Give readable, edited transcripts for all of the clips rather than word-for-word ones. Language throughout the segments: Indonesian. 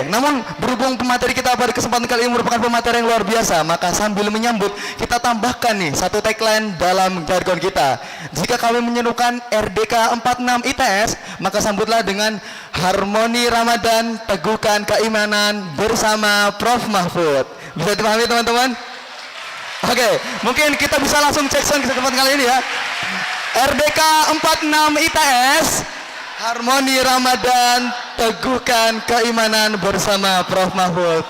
Oke, namun berhubung pemateri kita pada kesempatan kali ini merupakan pemateri yang luar biasa, maka sambil menyambut kita tambahkan nih satu tagline dalam jargon kita. Jika kami menyerukan RDK 46 ITS, maka sambutlah dengan harmoni Ramadan, teguhkan keimanan bersama Prof Mahfud. Bisa dipahami teman-teman? Oke, mungkin kita bisa langsung cek sound kesempatan kali ini ya. RDK 46 ITS, harmoni Ramadan, teguhkan keimanan bersama Prof Mahfud.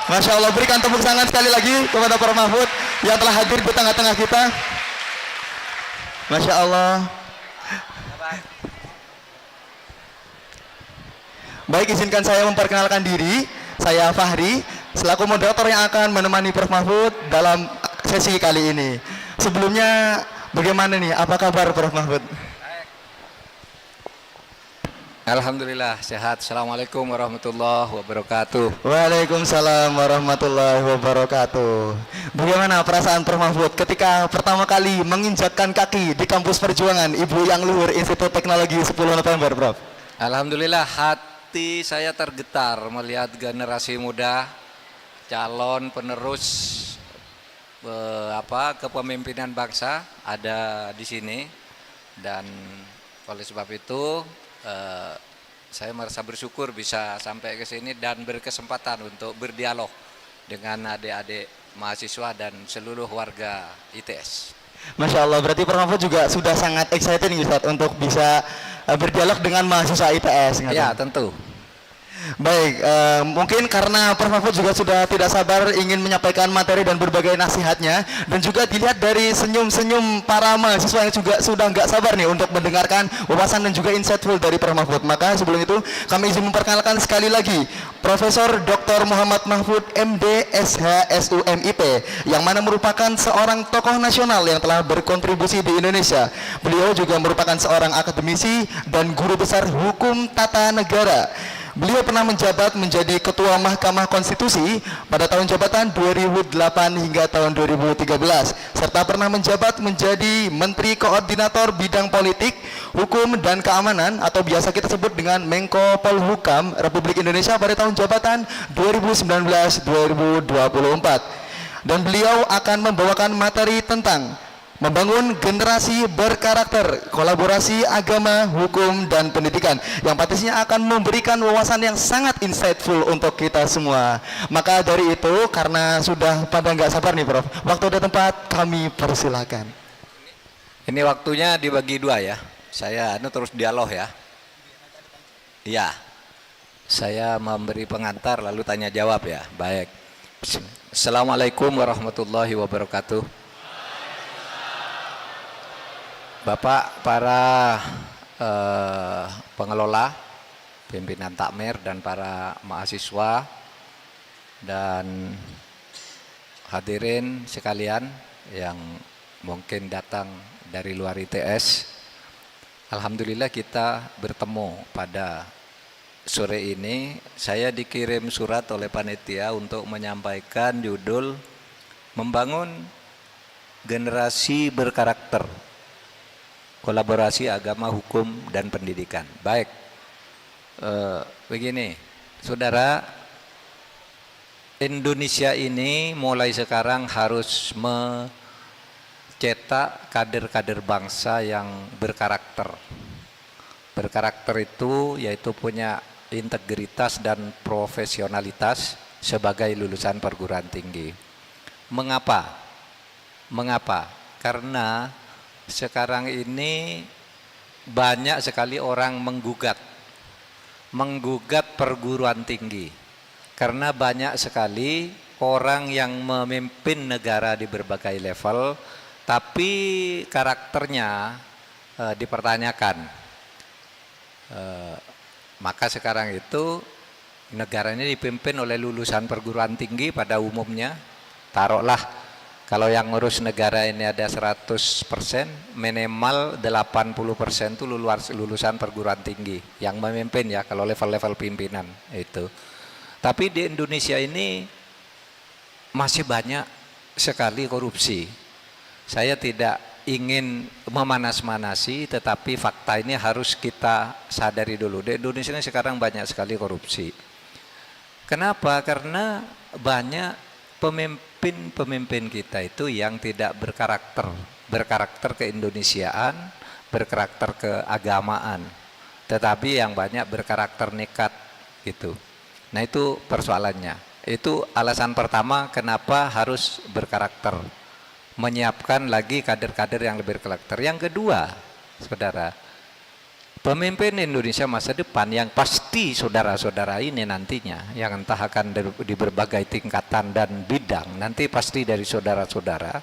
Masya Allah, berikan tepuk tangan sekali lagi kepada Prof Mahfud yang telah hadir di tengah-tengah kita. Masya Allah. Baik, izinkan saya memperkenalkan diri. Saya Fahri, selaku moderator yang akan menemani Prof Mahfud dalam sesi kali ini. Sebelumnya, bagaimana nih? Apa kabar Prof Mahfud? Alhamdulillah sehat. Assalamualaikum warahmatullahi wabarakatuh. Waalaikumsalam warahmatullahi wabarakatuh. Bagaimana perasaan Prof Mahfud ketika pertama kali menginjakkan kaki di kampus perjuangan Ibu Yang Luhur Institut Teknologi 10 November, Prof? Alhamdulillah hati saya tergetar melihat generasi muda calon penerus kepemimpinan bangsa ada di sini, dan oleh sebab itu saya merasa bersyukur bisa sampai ke sini dan berkesempatan untuk berdialog dengan adik-adik mahasiswa dan seluruh warga ITS. Masya Allah, berarti Prof Mahfud juga sudah sangat excited nih Ustaz untuk bisa berdialog dengan mahasiswa ITS. Ya, tentu. Baik, mungkin karena Prof Mahfud juga sudah tidak sabar ingin menyampaikan materi dan berbagai nasihatnya, dan juga dilihat dari senyum-senyum para mahasiswa yang juga sudah nggak sabar nih untuk mendengarkan wawasan dan juga insightful dari Prof Mahfud. Maka sebelum itu kami izin memperkenalkan sekali lagi Profesor Dr. Muhammad Mahfud MD SH SUMIP, yang mana merupakan seorang tokoh nasional yang telah berkontribusi di Indonesia. Beliau juga merupakan seorang akademisi dan guru besar hukum tata negara. Beliau pernah menjabat menjadi Ketua Mahkamah Konstitusi pada tahun jabatan 2008 hingga tahun 2013, serta pernah menjabat menjadi Menteri Koordinator Bidang Politik, Hukum, dan Keamanan atau biasa kita sebut dengan Menko Polhukam Republik Indonesia pada tahun jabatan 2019-2024. Dan beliau akan membawakan materi tentang membangun generasi berkarakter, kolaborasi agama, hukum, dan pendidikan, yang pastinya akan memberikan wawasan yang sangat insightful untuk kita semua. Maka dari itu, karena sudah pada nggak sabar nih Prof, waktu dan tempat kami persilakan. Ini waktunya dibagi dua ya. Saya terus dialog ya. Iya. Saya memberi pengantar lalu tanya jawab ya. Baik. Assalamualaikum warahmatullahi wabarakatuh. Bapak, para pengelola, pimpinan takmir, dan para mahasiswa dan hadirin sekalian yang mungkin datang dari luar ITS, alhamdulillah kita bertemu pada sore ini. Saya dikirim surat oleh panitia untuk menyampaikan judul Membangun Generasi Berkarakter, Kolaborasi Agama, Hukum, dan Pendidikan. Baik, begini, saudara, Indonesia ini mulai sekarang harus mencetak kader-kader bangsa yang berkarakter. Berkarakter itu yaitu punya integritas dan profesionalitas sebagai lulusan perguruan tinggi. Mengapa? Karena sekarang ini banyak sekali orang menggugat perguruan tinggi, karena banyak sekali orang yang memimpin negara di berbagai level tapi karakternya dipertanyakan. Maka sekarang itu negara ini dipimpin oleh lulusan perguruan tinggi pada umumnya. Taruhlah kalau yang ngurus negara ini ada 100%, minimal 80% itu lulusan perguruan tinggi yang memimpin ya, kalau level-level pimpinan itu. Tapi di Indonesia ini masih banyak sekali korupsi. Saya tidak ingin memanas-manasi, tetapi fakta ini harus kita sadari dulu. Di Indonesia ini sekarang banyak sekali korupsi. Kenapa? Karena banyak pemimpin-pemimpin kita itu yang tidak berkarakter keindonesiaan, berkarakter keagamaan, tetapi yang banyak berkarakter nekat gitu. Nah itu persoalannya. Itu alasan pertama kenapa harus berkarakter, menyiapkan lagi kader-kader yang lebih berkarakter. Yang kedua, saudara, pemimpin Indonesia masa depan yang pasti saudara-saudara ini nantinya, yang entah akan di berbagai tingkatan dan bidang, nanti pasti dari saudara-saudara,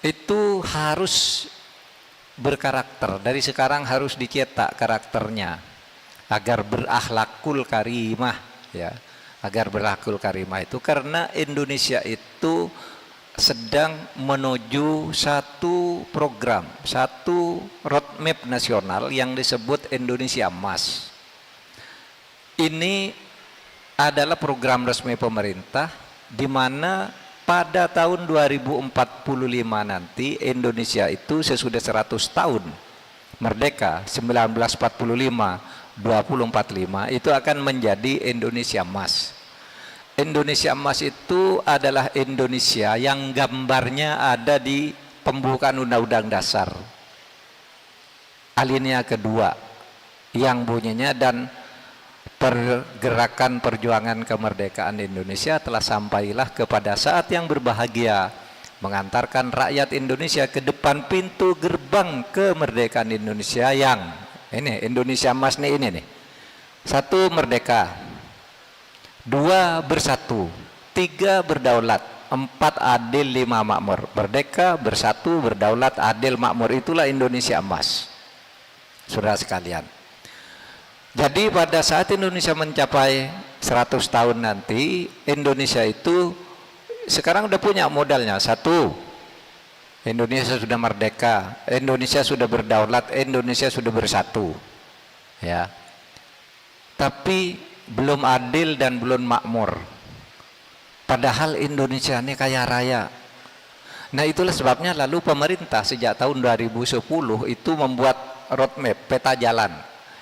itu harus berkarakter. Dari sekarang harus dicetak karakternya agar berakhlakul karimah, ya, agar berakhlakul karimah itu karena Indonesia itu sedang menuju satu program, satu roadmap nasional yang disebut Indonesia Emas. Ini adalah program resmi pemerintah di mana pada tahun 2045 nanti Indonesia itu sesudah 100 tahun merdeka 1945 2045 itu akan menjadi Indonesia Emas. Indonesia Emas itu adalah Indonesia yang gambarnya ada di pembukaan Undang-Undang Dasar alinea kedua yang bunyinya, dan pergerakan perjuangan kemerdekaan Indonesia telah sampailah kepada saat yang berbahagia, mengantarkan rakyat Indonesia ke depan pintu gerbang kemerdekaan Indonesia yang ini Indonesia Emas nih, ini nih. 1 merdeka, 2 bersatu, 3 berdaulat, 4 adil, 5 makmur. Merdeka, bersatu, berdaulat, adil, makmur, itulah Indonesia Emas, saudara sekalian. Jadi pada saat Indonesia mencapai 100 tahun nanti, Indonesia itu sekarang udah punya modalnya. 1, Indonesia sudah merdeka, Indonesia sudah berdaulat, Indonesia sudah bersatu, ya. Tapi belum adil dan belum makmur. Padahal Indonesia ini kaya raya. Nah itulah sebabnya lalu pemerintah sejak tahun 2010 itu membuat roadmap, peta jalan.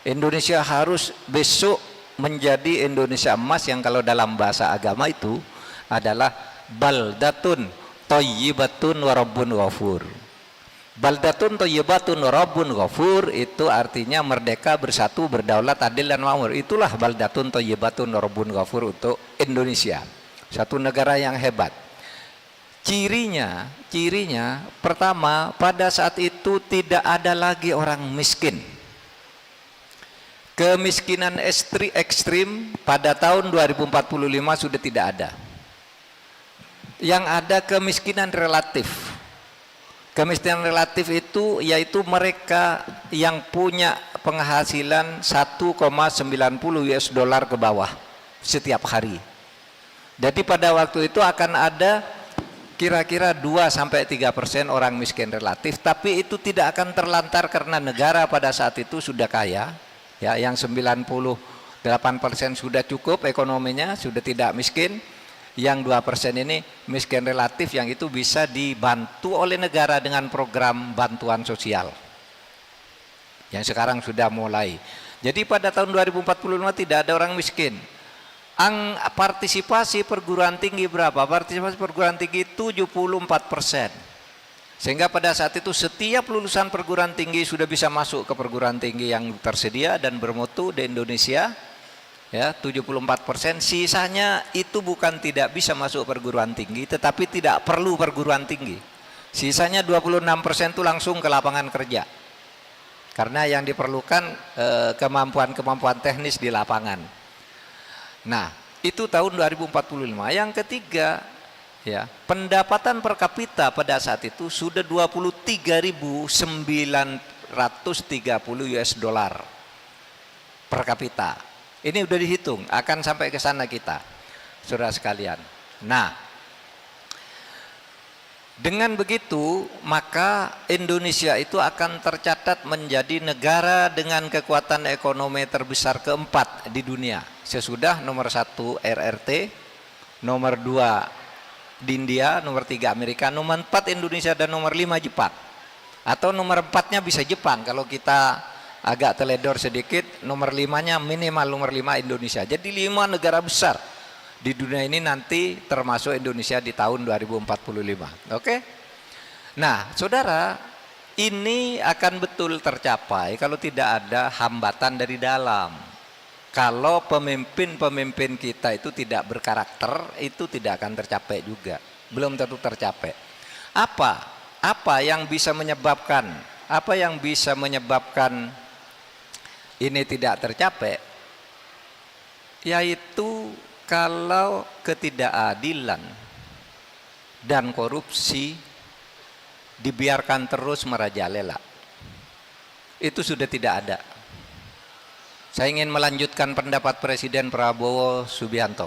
Indonesia harus besok menjadi Indonesia Emas yang kalau dalam bahasa agama itu adalah baldatun thayyibatun wa rabbun ghafur. Baldatun thayyibatun wa rabbun ghafur itu artinya merdeka, bersatu, berdaulat, adil dan makmur. Itulah baldatun thayyibatun wa rabbun ghafur untuk Indonesia. Satu negara yang hebat. Cirinya pertama, pada saat itu tidak ada lagi orang miskin. Kemiskinan ekstrim pada tahun 2045 sudah tidak ada. Yang ada kemiskinan relatif. Kemiskinan relatif itu yaitu mereka yang punya penghasilan 1,90 US dollar ke bawah setiap hari. Jadi pada waktu itu akan ada kira-kira 2-3% orang miskin relatif, tapi itu tidak akan terlantar karena negara pada saat itu sudah kaya. Ya, yang 98% sudah cukup ekonominya, sudah tidak miskin. Yang 2% ini miskin relatif, yang itu bisa dibantu oleh negara dengan program bantuan sosial yang sekarang sudah mulai. Jadi pada tahun 2045 tidak ada orang miskin. Partisipasi perguruan tinggi berapa? Partisipasi perguruan tinggi 74%. Sehingga pada saat itu setiap lulusan perguruan tinggi sudah bisa masuk ke perguruan tinggi yang tersedia dan bermutu di Indonesia, ya 74%. Sisanya itu bukan tidak bisa masuk perguruan tinggi, tetapi tidak perlu perguruan tinggi. Sisanya 26% itu langsung ke lapangan kerja, karena yang diperlukan kemampuan-kemampuan teknis di lapangan. Nah itu tahun 2045. Yang ketiga, ya, pendapatan per kapita pada saat itu sudah 23.930 US dollar per kapita. Ini udah dihitung, akan sampai ke sana kita, saudara sekalian. Nah, dengan begitu maka Indonesia itu akan tercatat menjadi negara dengan kekuatan ekonomi terbesar keempat di dunia. Sesudah nomor 1 RRT, nomor 2 di India, nomor 3 Amerika, nomor 4 Indonesia, dan nomor 5 Jepang. Atau nomor 4-nya bisa Jepang kalau kita agak teledor sedikit, nomor 5-nya minimal nomor 5 Indonesia. Jadi 5 negara besar di dunia ini nanti termasuk Indonesia di tahun 2045. Oke? Nah, saudara, ini akan betul tercapai kalau tidak ada hambatan dari dalam. Kalau pemimpin-pemimpin kita itu tidak berkarakter, itu tidak akan tercapai juga. Belum tentu tercapai. Apa yang bisa menyebabkan? Apa yang bisa menyebabkan ini tidak tercapai? Yaitu kalau ketidakadilan dan korupsi dibiarkan terus merajalela. Itu sudah tidak ada. Saya ingin melanjutkan pendapat Presiden Prabowo Subianto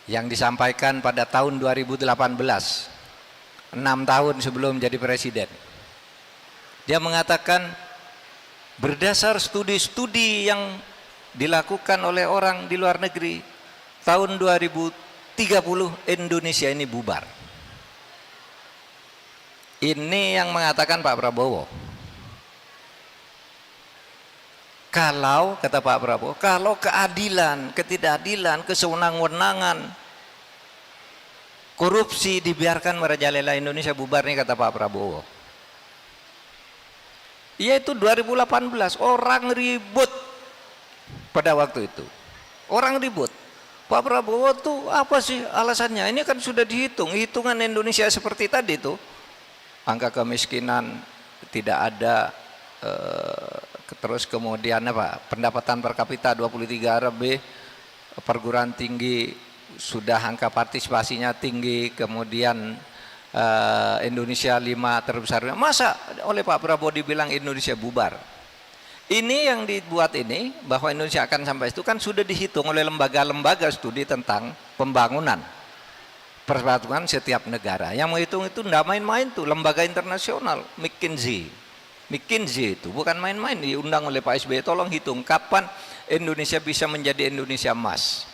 yang disampaikan pada tahun 2018, 6 tahun sebelum jadi presiden. Dia mengatakan berdasar studi-studi yang dilakukan oleh orang di luar negeri, tahun 2030 Indonesia ini bubar. Ini yang mengatakan Pak Prabowo. Kalau, kata Pak Prabowo, kalau keadilan, ketidakadilan, kesewenang-wenangan, korupsi dibiarkan merajalela, Indonesia bubar nih, kata Pak Prabowo. Yaitu 2018, orang ribut pada waktu itu. Orang ribut. Pak Prabowo tuh apa sih alasannya? Ini kan sudah dihitung, hitungan Indonesia seperti tadi tuh. Angka kemiskinan tidak ada, terus kemudian apa, pendapatan per kapita 23 lebih, perguruan tinggi sudah angka partisipasinya tinggi, kemudian Indonesia 5 terbesar. Masa oleh Pak Prabowo dibilang Indonesia bubar? Ini yang dibuat ini, bahwa Indonesia akan sampai itu kan sudah dihitung oleh lembaga-lembaga studi tentang pembangunan persatuan setiap negara. Yang menghitung itu tidak main-main tuh, lembaga internasional, McKinsey itu bukan main-main, diundang oleh Pak SBY. Tolong hitung kapan Indonesia bisa menjadi Indonesia emas.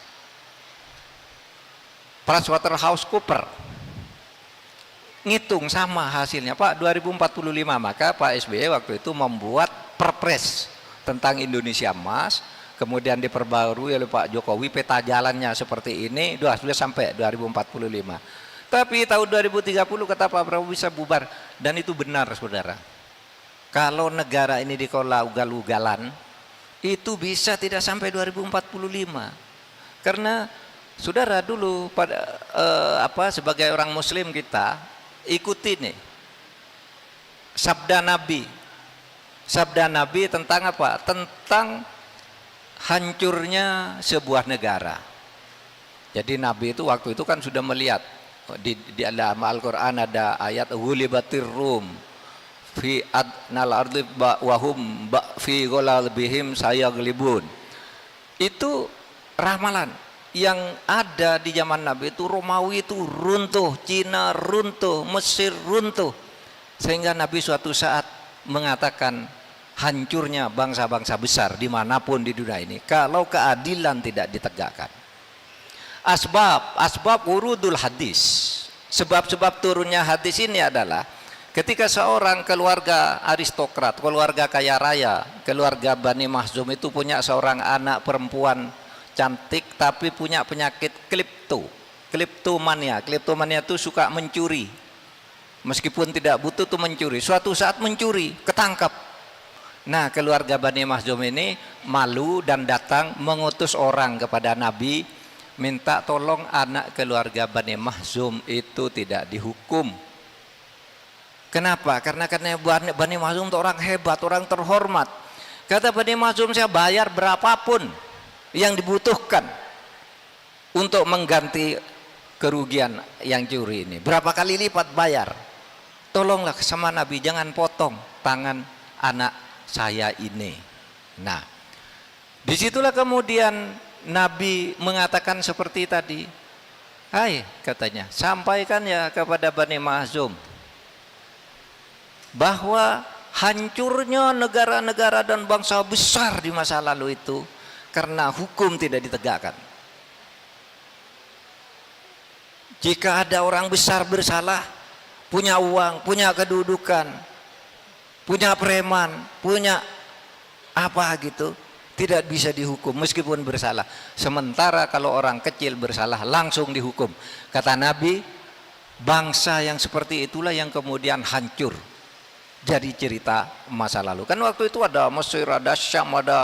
PricewaterhouseCoopers ngitung sama hasilnya, Pak, 2045. Maka Pak SBY waktu itu membuat perpres tentang Indonesia emas, kemudian diperbarui oleh Pak Jokowi, peta jalannya seperti ini, sudah sampai 2045. Tapi tahun 2030 kata Pak Prabowo bisa bubar, dan itu benar, saudara. Kalau negara ini dikelola ugal-ugalan, itu bisa tidak sampai 2045. Karena saudara dulu pada sebagai orang Muslim kita ikuti nih sabda Nabi tentang apa? Tentang hancurnya sebuah negara. Jadi Nabi itu waktu itu kan sudah melihat di dalam Al-Quran ada ayat ghulibatir rum fi adnal ardi wahum fi ghalabihim sayaglibun. Itu ramalan yang ada di zaman Nabi itu. Romawi itu runtuh, Cina runtuh, Mesir runtuh, sehingga Nabi suatu saat mengatakan hancurnya bangsa-bangsa besar dimanapun di dunia ini kalau keadilan tidak ditegakkan. Asbab wurudul hadis, sebab-sebab turunnya hadis ini adalah ketika seorang keluarga aristokrat, keluarga kaya raya, keluarga Bani Makhzum itu punya seorang anak perempuan cantik tapi punya penyakit kleptomania. Kleptomania itu suka mencuri, meskipun tidak butuh tuh mencuri. Suatu saat mencuri, ketangkap. Nah, keluarga Bani Makhzum ini malu dan datang mengutus orang kepada Nabi, minta tolong anak keluarga Bani Makhzum itu tidak dihukum. Kenapa? Karena Bani Makhzum itu orang hebat, orang terhormat. Kata Bani Makhzum, saya bayar berapapun yang dibutuhkan untuk mengganti kerugian yang curi ini. Berapa kali lipat bayar. Tolonglah sama Nabi, jangan potong tangan anak saya ini. Nah, disitulah kemudian Nabi mengatakan seperti tadi. Hai, katanya, sampaikan ya kepada Bani Makhzum bahwa hancurnya negara-negara dan bangsa besar di masa lalu itu karena hukum tidak ditegakkan. Jika ada orang besar bersalah, punya uang, punya kedudukan, punya preman, punya apa gitu, tidak bisa dihukum meskipun bersalah. Sementara kalau orang kecil bersalah langsung dihukum. Kata Nabi, bangsa yang seperti itulah yang kemudian hancur. Jadi cerita masa lalu. Kan waktu itu ada Mesir, ada Syam, ada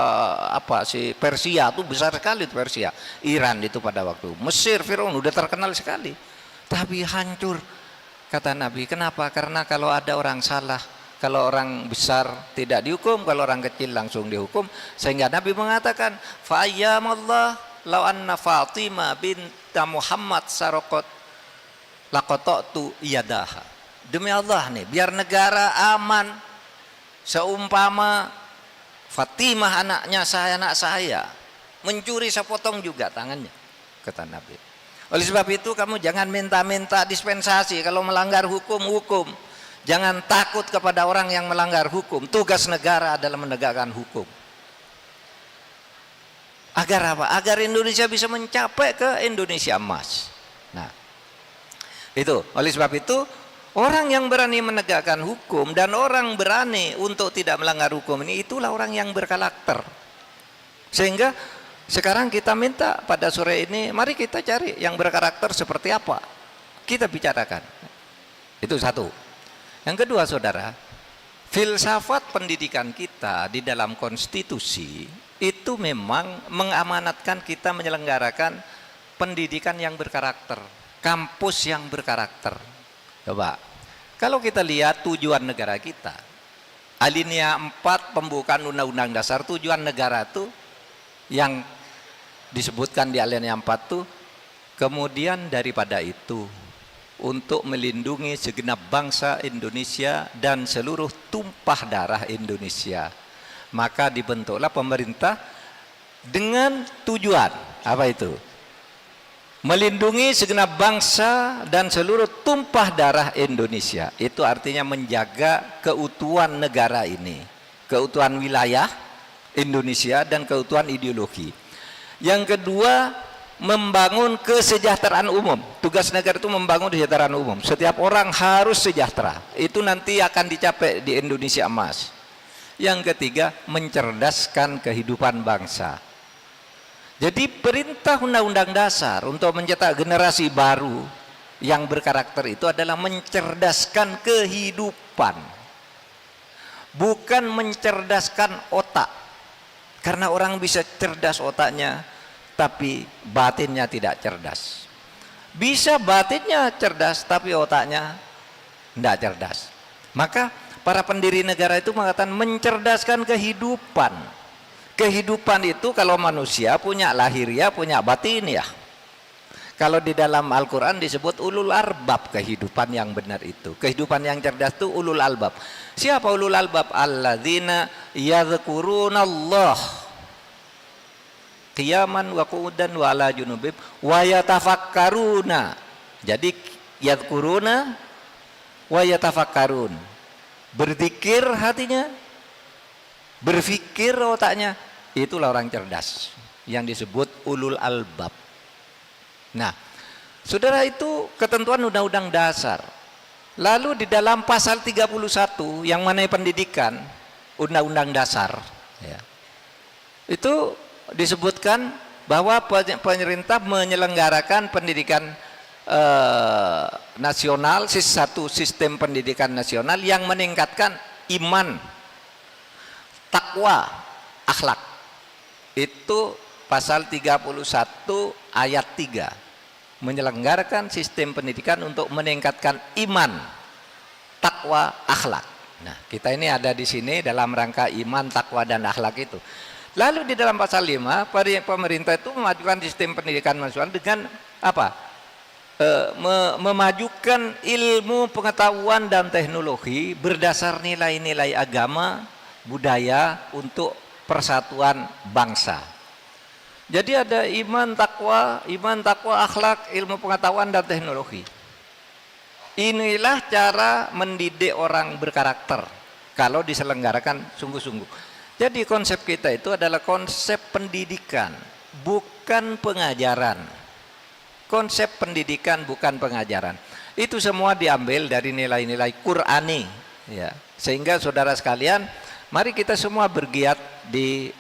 apa sih, Persia itu besar sekali itu Persia. Iran itu pada waktu. Mesir, Firaun udah terkenal sekali. Tapi hancur. Kata Nabi, kenapa? Karena kalau ada orang salah, kalau orang besar tidak dihukum, kalau orang kecil langsung dihukum. Sehingga Nabi mengatakan, fa ayyamallah law anna Fatimah binta Muhammad saraqat laqata'tu yadaha. Demi Allah nih, biar negara aman, seumpama Fatimah anak saya mencuri, saya potong juga tangannya, kata Nabi. Oleh sebab itu kamu jangan minta-minta dispensasi. Kalau melanggar hukum, hukum. Jangan takut kepada orang yang melanggar hukum. Tugas negara adalah menegakkan hukum. Agar apa? Agar Indonesia bisa mencapai ke Indonesia emas. Nah, itu. Oleh sebab itu, orang yang berani menegakkan hukum dan orang berani untuk tidak melanggar hukum ini, itulah orang yang berkarakter. Sehingga sekarang kita minta pada sore ini, mari kita cari yang berkarakter seperti apa. Kita bicarakan. Itu satu. Yang kedua, saudara, filsafat pendidikan kita di dalam konstitusi itu memang mengamanatkan kita menyelenggarakan pendidikan yang berkarakter, kampus yang berkarakter. Coba, kalau kita lihat tujuan negara kita, alinea 4 pembukaan Undang-Undang Dasar, tujuan negara itu yang disebutkan di alinea 4 itu, kemudian daripada itu, untuk melindungi segenap bangsa Indonesia dan seluruh tumpah darah Indonesia. Maka dibentuklah pemerintah dengan tujuan, apa itu? Melindungi segenap bangsa dan seluruh tumpah darah Indonesia. Itu artinya menjaga keutuhan negara ini, keutuhan wilayah Indonesia dan keutuhan ideologi. Yang kedua, membangun kesejahteraan umum. Tugas negara itu membangun kesejahteraan umum. Setiap orang harus sejahtera. Itu nanti akan dicapai di Indonesia emas. Yang ketiga, mencerdaskan kehidupan bangsa. Jadi perintah Undang-Undang Dasar untuk mencetak generasi baru yang berkarakter itu adalah mencerdaskan kehidupan, bukan mencerdaskan otak. Karena orang bisa cerdas otaknya, tapi batinnya tidak cerdas. Bisa batinnya cerdas, tapi otaknya tidak cerdas. Maka para pendiri negara itu mengatakan mencerdaskan kehidupan. Kehidupan itu kalau manusia punya lahiriah, punya batiniah. Kalau di dalam Al-Quran disebut ulul albab, kehidupan yang benar itu. Kehidupan yang cerdas itu ulul albab. Siapa ulul albab? Alladzina yadhkurunallah qiyaman wa qu'udan wa ala junubim wa yatafakkaruna. Jadi yadhkuruna wa yatafakkarun. Berzikir hatinya, berfikir otaknya. Itulah orang cerdas yang disebut ulul albab. Nah, saudara, itu ketentuan Undang-Undang Dasar. Lalu di dalam pasal 31 yang mengenai pendidikan Undang-Undang Dasar ya, itu disebutkan bahwa pemerintah menyelenggarakan pendidikan nasional, satu sistem pendidikan nasional yang meningkatkan iman, takwa, akhlak. Itu pasal 31 ayat 3. Menyelenggarakan sistem pendidikan untuk meningkatkan iman, takwa, akhlak. Nah, kita ini ada di sini dalam rangka iman, takwa, dan akhlak itu. Lalu di dalam pasal 5, pemerintah itu memajukan sistem pendidikan nasional dengan apa? Memajukan ilmu, pengetahuan, dan teknologi berdasar nilai-nilai agama, budaya untuk persatuan bangsa. Jadi ada iman, takwa, akhlak, ilmu pengetahuan, dan teknologi. Inilah cara mendidik orang berkarakter kalau diselenggarakan sungguh-sungguh. Jadi konsep kita itu adalah konsep pendidikan, bukan pengajaran. Konsep pendidikan bukan pengajaran. Itu semua diambil dari nilai-nilai Qur'ani Ya, sehingga saudara sekalian, mari kita semua bergiat di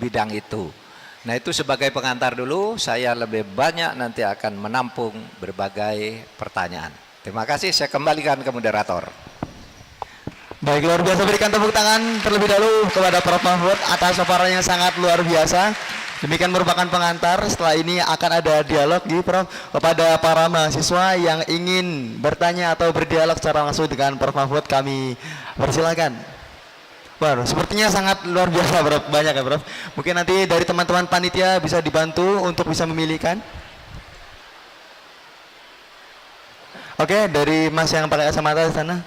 bidang itu. Nah, itu sebagai pengantar dulu, saya lebih banyak nanti akan menampung berbagai pertanyaan. Terima kasih, saya kembalikan ke moderator. Baik, luar biasa, berikan tepuk tangan terlebih dahulu kepada Prof. Mahfud atas paparannya sangat luar biasa. Demikian merupakan pengantar, setelah ini akan ada dialog nih Prof kepada para mahasiswa yang ingin bertanya atau berdialog secara langsung dengan Prof. Mahfud, kami persilakan. Wah, sepertinya sangat luar biasa Prof, banyak ya Prof. Mungkin nanti dari teman-teman panitia bisa dibantu untuk bisa memilihkan. Oke, dari Mas yang pakai kacamata di sana.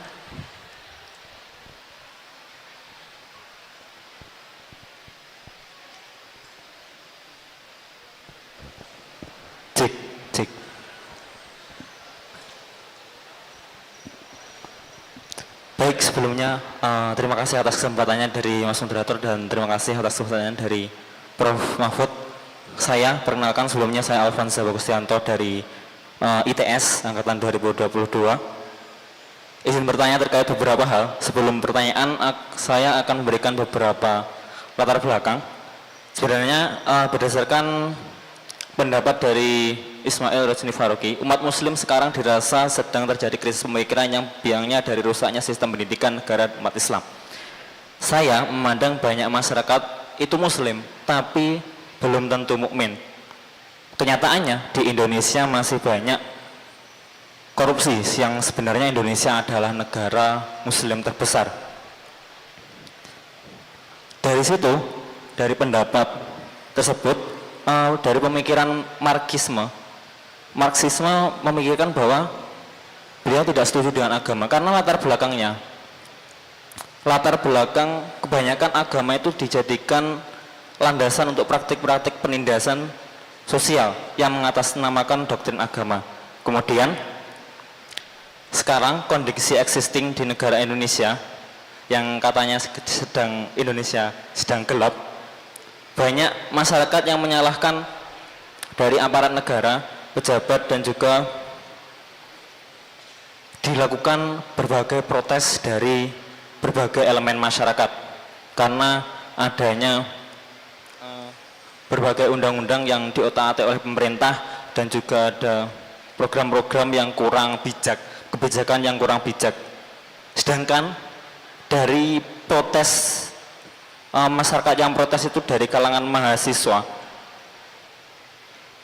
Cek, cek. Baik, sebelumnya terima kasih atas kesempatannya dari Mas Moderator dan terima kasih atas kesempatannya dari Prof. Mahfud. Saya perkenalkan, sebelumnya saya Alvanza Bagustianto dari ITS Angkatan 2022. Izin bertanya terkait beberapa hal. Sebelum pertanyaan, saya akan memberikan beberapa latar belakang. Sebenarnya berdasarkan pendapat dari Ismail Rajni Faruqi, umat muslim sekarang dirasa sedang terjadi krisis pemikiran yang biangnya dari rusaknya sistem pendidikan negara umat Islam. Saya memandang banyak masyarakat itu muslim, tapi belum tentu mukmin. Kenyataannya di Indonesia masih banyak korupsi, yang sebenarnya Indonesia adalah negara muslim terbesar. Dari situ, dari pendapat tersebut, dari pemikiran Marxisme memikirkan bahwa beliau tidak setuju dengan agama karena latar belakang kebanyakan agama itu dijadikan landasan untuk praktik-praktik penindasan sosial yang mengatasnamakan doktrin agama. Kemudian sekarang kondisi existing di negara Indonesia yang katanya Indonesia sedang gelap, banyak masyarakat yang menyalahkan dari aparat negara, pejabat, dan juga dilakukan berbagai protes dari berbagai elemen masyarakat karena adanya berbagai undang-undang yang diotak-atik oleh pemerintah dan juga ada program-program yang kurang bijak, kebijakan yang kurang bijak. Sedangkan dari protes masyarakat yang protes itu dari kalangan mahasiswa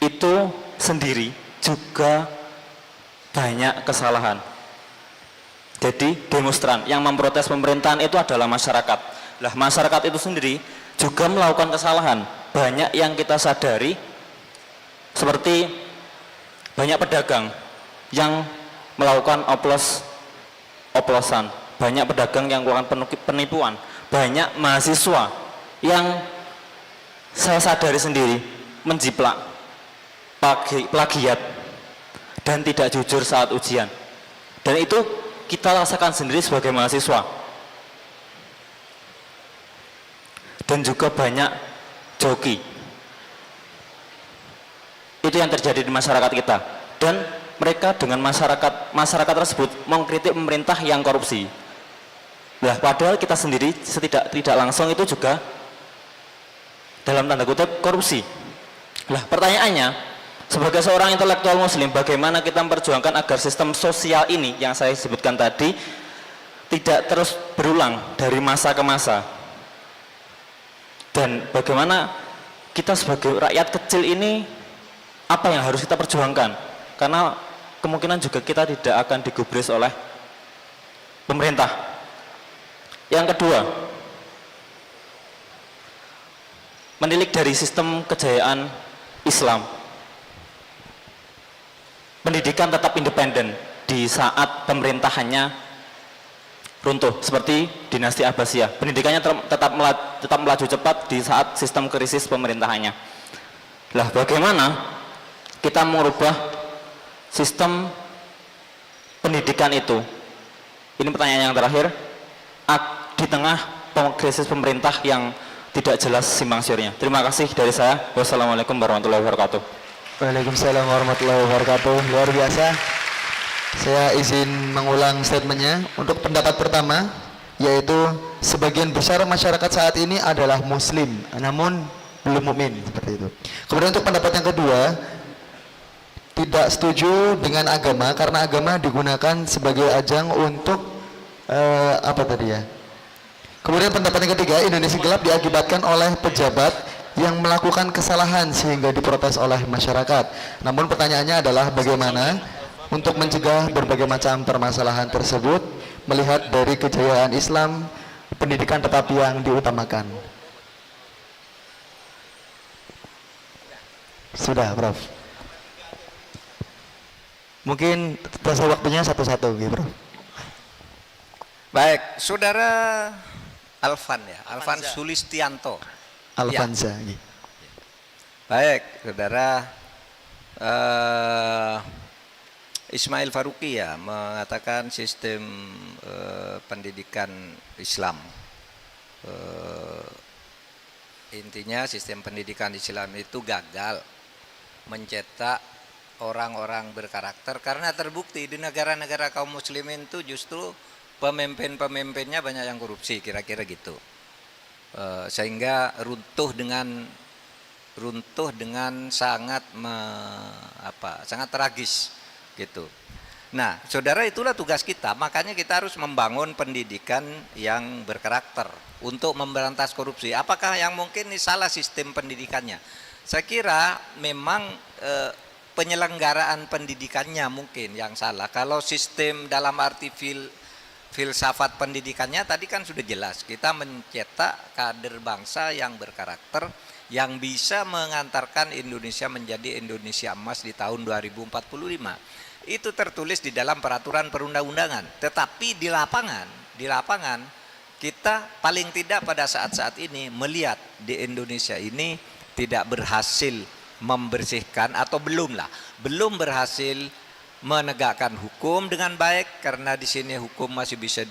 itu sendiri juga banyak kesalahan. Jadi demonstran yang memprotes pemerintahan itu adalah masyarakat. Lah, masyarakat itu sendiri juga melakukan kesalahan. Banyak yang kita sadari, seperti banyak pedagang yang melakukan oplosan, banyak pedagang yang melakukan penipuan, banyak mahasiswa yang saya sadari sendiri menjiplak, plagiat, dan tidak jujur saat ujian. Dan itu kita rasakan sendiri sebagai mahasiswa. Dan juga banyak joki. Itu yang terjadi di masyarakat kita. Dan mereka dengan masyarakat tersebut mengkritik pemerintah yang korupsi. Nah, padahal kita sendiri tidak langsung itu juga dalam tanda kutip korupsi. Nah, pertanyaannya, sebagai seorang intelektual muslim, bagaimana kita memperjuangkan agar sistem sosial ini yang saya sebutkan tadi tidak terus berulang dari masa ke masa? Dan bagaimana kita sebagai rakyat kecil ini, apa yang harus kita perjuangkan? Karena kemungkinan juga kita tidak akan digubris oleh pemerintah. Yang kedua, menilik dari sistem kejayaan Islam. Pendidikan tetap independen di saat pemerintahannya runtuh, seperti dinasti Abbasiyah. Pendidikannya tetap melaju cepat di saat sistem krisis pemerintahannya. Lah, bagaimana kita mengubah sistem pendidikan itu? Ini pertanyaan yang terakhir. Di tengah krisis pemerintah yang tidak jelas simpang siurnya. Terima kasih dari saya. Wassalamualaikum warahmatullahi wabarakatuh. Waalaikumsalam warahmatullahi wabarakatuh. Luar biasa. Saya izin mengulang statementnya. Untuk pendapat pertama, yaitu sebagian besar masyarakat saat ini adalah muslim, namun belum mukmin, seperti itu. Kemudian untuk pendapat yang kedua, tidak setuju dengan agama karena agama digunakan sebagai ajang untuk apa tadi ya? Kemudian pendapat yang ketiga, Indonesia gelap diakibatkan oleh pejabat yang melakukan kesalahan sehingga diprotes oleh masyarakat. Namun pertanyaannya adalah bagaimana untuk mencegah berbagai macam permasalahan tersebut melihat dari kejayaan Islam, pendidikan tetapi yang diutamakan. Sudah, Prof. Mungkin terasa waktunya satu-satu, gitu, Prof. Baik, Saudara Alvan ya, Alvan Sulistianto. Alfanza. Ya. Baik, Saudara Ismail Faruqi ya mengatakan sistem pendidikan Islam. Intinya sistem pendidikan Islam itu gagal mencetak orang-orang berkarakter karena terbukti di negara-negara kaum muslimin itu justru pemimpin-pemimpinnya banyak yang korupsi, kira-kira gitu. Sehingga runtuh dengan sangat sangat tragis gitu. Nah, saudara, itulah tugas kita. Makanya kita harus membangun pendidikan yang berkarakter untuk memberantas korupsi. Apakah yang mungkin ini salah sistem pendidikannya? Saya kira memang penyelenggaraan pendidikannya mungkin yang salah. Kalau sistem dalam arti filsafat pendidikannya tadi kan sudah jelas. Kita mencetak kader bangsa yang berkarakter, yang bisa mengantarkan Indonesia menjadi Indonesia emas di tahun 2045. Itu tertulis di dalam peraturan perundang-undangan. Tetapi di lapangan kita paling tidak pada saat-saat ini melihat di Indonesia ini tidak berhasil membersihkan atau belum berhasil menegakkan hukum dengan baik, karena di sini hukum masih bisa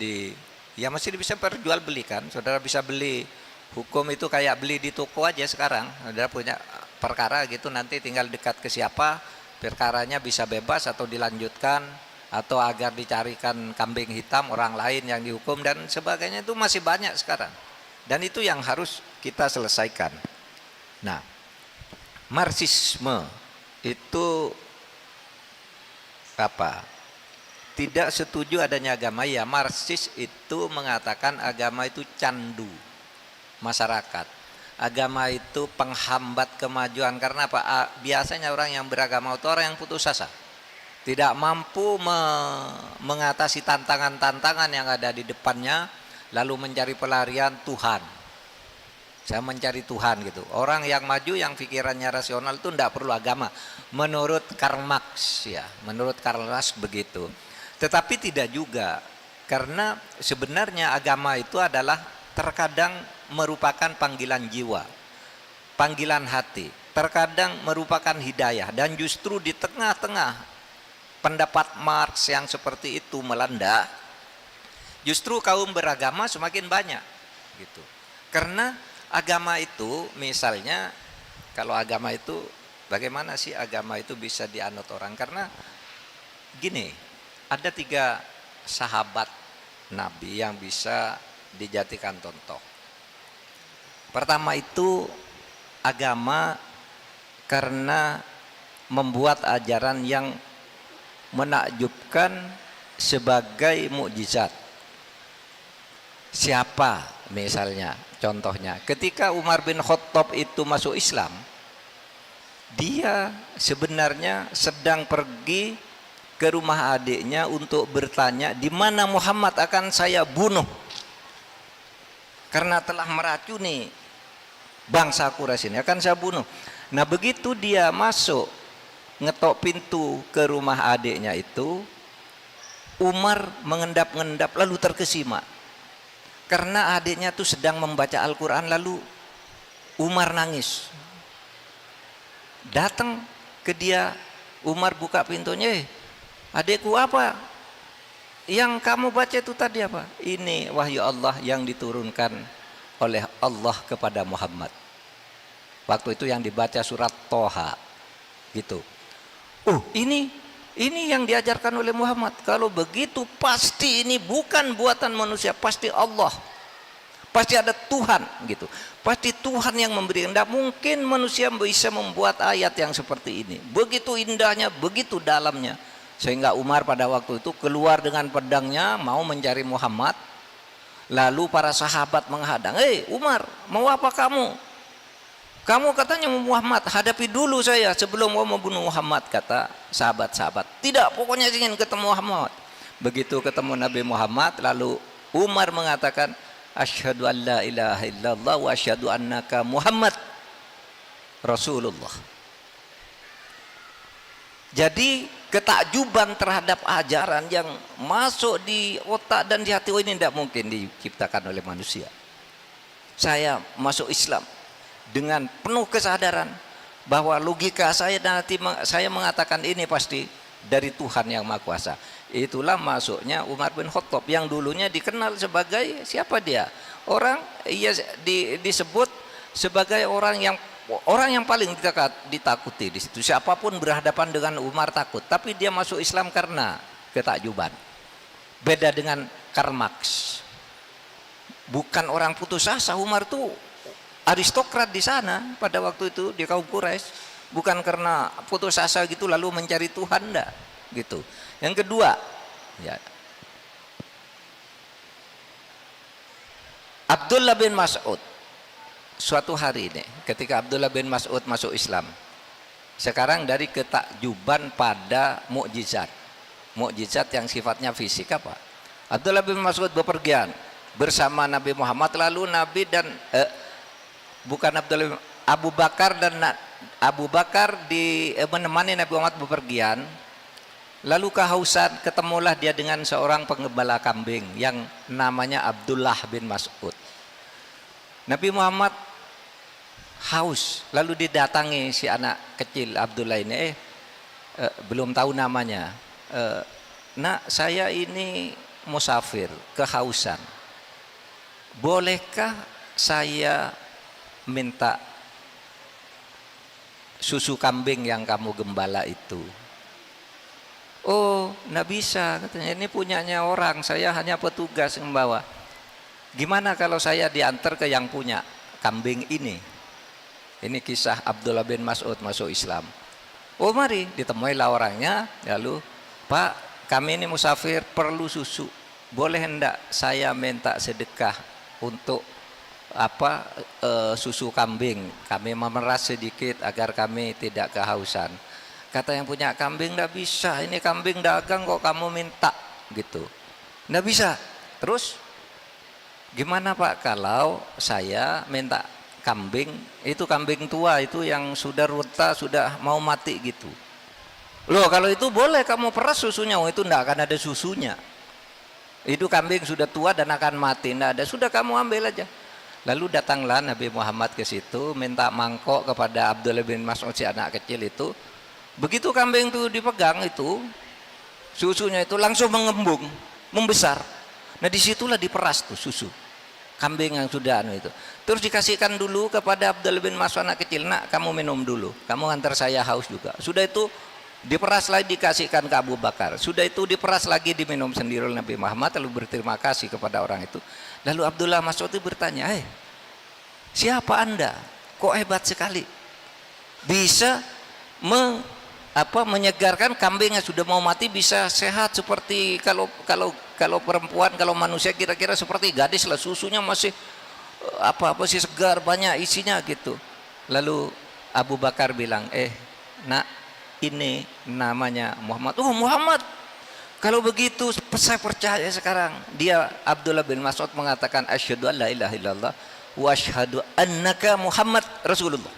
masih bisa perjualbelikan. Saudara bisa beli hukum itu kayak beli di toko aja sekarang. Saudara punya perkara gitu, nanti tinggal dekat ke siapa, perkaranya bisa bebas atau dilanjutkan, atau agar dicarikan kambing hitam orang lain yang dihukum dan sebagainya. Itu masih banyak sekarang, dan itu yang harus kita selesaikan. Nah, Marxisme itu tidak setuju adanya agama. Ya, Marxis itu mengatakan agama itu candu masyarakat. Agama itu penghambat kemajuan. Karena apa? Biasanya orang yang beragama itu orang yang putus asa, tidak mampu mengatasi tantangan-tantangan yang ada di depannya, lalu mencari pelarian Tuhan. Saya mencari Tuhan gitu. Orang yang maju, yang pikirannya rasional itu tidak perlu agama. Menurut Karl Marx ya, menurut Karl Marx begitu. Tetapi tidak juga, karena sebenarnya agama itu adalah terkadang merupakan panggilan jiwa, panggilan hati, terkadang merupakan hidayah. Dan justru di tengah-tengah pendapat Marx yang seperti itu melanda, justru kaum beragama semakin banyak gitu. Karena agama itu, misalnya kalau agama itu, bagaimana sih agama itu bisa dianut orang? Karena gini, ada 3 sahabat Nabi yang bisa dijadikan contoh. Pertama itu agama karena membuat ajaran yang menakjubkan sebagai mukjizat. Siapa misalnya? Contohnya, ketika Umar bin Khattab itu masuk Islam, dia sebenarnya sedang pergi ke rumah adiknya untuk bertanya di mana Muhammad akan saya bunuh, karena telah meracuni bangsa Quraisy ini, akan saya bunuh. Nah, begitu dia masuk ngetok pintu ke rumah adiknya itu, Umar mengendap-endap lalu terkesima. Karena adiknya tuh sedang membaca Al-Quran, lalu Umar nangis. Datang ke dia, Umar buka pintunya, adikku, apa yang kamu baca itu tadi apa? Ini wahyu Allah yang diturunkan oleh Allah kepada Muhammad. Waktu itu yang dibaca surat Toha gitu. Oh, ini Ini yang diajarkan oleh Muhammad. Kalau begitu pasti ini bukan buatan manusia, pasti Allah. Pasti ada Tuhan gitu. Pasti Tuhan yang memberi. Tidak mungkin manusia bisa membuat ayat yang seperti ini. Begitu indahnya, begitu dalamnya. Sehingga Umar pada waktu itu keluar dengan pedangnya mau mencari Muhammad. Lalu para sahabat menghadang. Umar, mau apa kamu? Kamu katanya Muhammad, hadapi dulu saya sebelum kamu membunuh Muhammad, kata sahabat-sahabat. Tidak, pokoknya ingin ketemu Muhammad. Begitu ketemu Nabi Muhammad, lalu Umar mengatakan, asyhadu an la ilaha illallah wa asyhadu annaka Muhammad Rasulullah. Jadi ketakjuban terhadap ajaran yang masuk di otak dan di hati ini tidak mungkin diciptakan oleh manusia. Saya masuk Islam dengan penuh kesadaran bahwa logika saya dan hati saya mengatakan ini pasti dari Tuhan yang Maha Kuasa. Itulah masuknya Umar bin Khattab yang dulunya dikenal sebagai siapa dia? Orang ia disebut sebagai orang yang paling ditakuti di situ. Siapapun berhadapan dengan Umar takut, tapi dia masuk Islam karena ketakjuban. Beda dengan Karl Marx. Bukan orang putus asa. Umar tuh aristokrat di sana pada waktu itu di kaum Quraisy, bukan karena putus asa gitu lalu mencari Tuhan, enggak gitu. Yang kedua, ya, Abdullah bin Mas'ud suatu hari ini ketika Abdullah bin Mas'ud masuk Islam, sekarang dari ketakjuban pada mukjizat yang sifatnya fisik apa? Abdullah bin Mas'ud bepergian bersama Nabi Muhammad, lalu Nabi dan Abu Bakar menemani Nabi Muhammad bepergian, lalu kehausan, ketemulah dia dengan seorang penggembala kambing yang namanya Abdullah bin Mas'ud. Nabi Muhammad haus, lalu didatangi si anak kecil Abdullah ini, belum tahu namanya, nak saya ini musafir, kehausan, bolehkah saya minta susu kambing yang kamu gembala itu? Oh, nggak bisa katanya, ini punyanya orang, saya hanya petugas yang membawa. Gimana kalau saya diantar ke yang punya kambing ini? Ini kisah Abdullah bin Mas'ud masuk Islam. Oh, mari, ditemuilah orangnya, lalu, Pak, kami ini musafir perlu susu, boleh enggak saya minta sedekah untuk susu kambing, kami memeras sedikit agar kami tidak kehausan. Kata yang punya kambing, nggak bisa, ini kambing dagang kok kamu minta gitu, nggak bisa. Terus gimana Pak kalau saya minta kambing, itu kambing tua itu yang sudah runtah, sudah mau mati gitu? Loh, kalau itu boleh kamu peras susunya. Oh, itu nggak akan ada susunya, itu kambing sudah tua dan akan mati, nggak ada, sudah kamu ambil aja. Lalu datanglah Nabi Muhammad ke situ, minta mangkok kepada Abdullah bin Mas'ud si anak kecil itu. Begitu kambing itu dipegang itu, susunya itu langsung mengembung, membesar. Nah disitulah diperas tuh susu kambing yang sudah itu. Terus dikasihkan dulu kepada Abdullah bin Mas'ud anak kecil, nak kamu minum dulu, kamu antar saya haus juga. Sudah itu diperas lagi dikasihkan ke Abu Bakar. Sudah itu diperas lagi diminum sendiri oleh Nabi Muhammad, lalu berterima kasih kepada orang itu. Lalu Abdullah Mas'ud itu bertanya, siapa Anda? Kok hebat sekali bisa menyegarkan kambing yang sudah mau mati bisa sehat seperti kalau perempuan, kalau manusia kira-kira seperti gadis lah, susunya masih masih segar, banyak isinya gitu. Lalu Abu Bakar bilang, nak, ini namanya Muhammad. Oh, Muhammad, kalau begitu saya percaya sekarang. Dia Abdullah bin Mas'ud mengatakan asyhadu an la ilaha illallah wa asyhadu annaka Muhammad Rasulullah.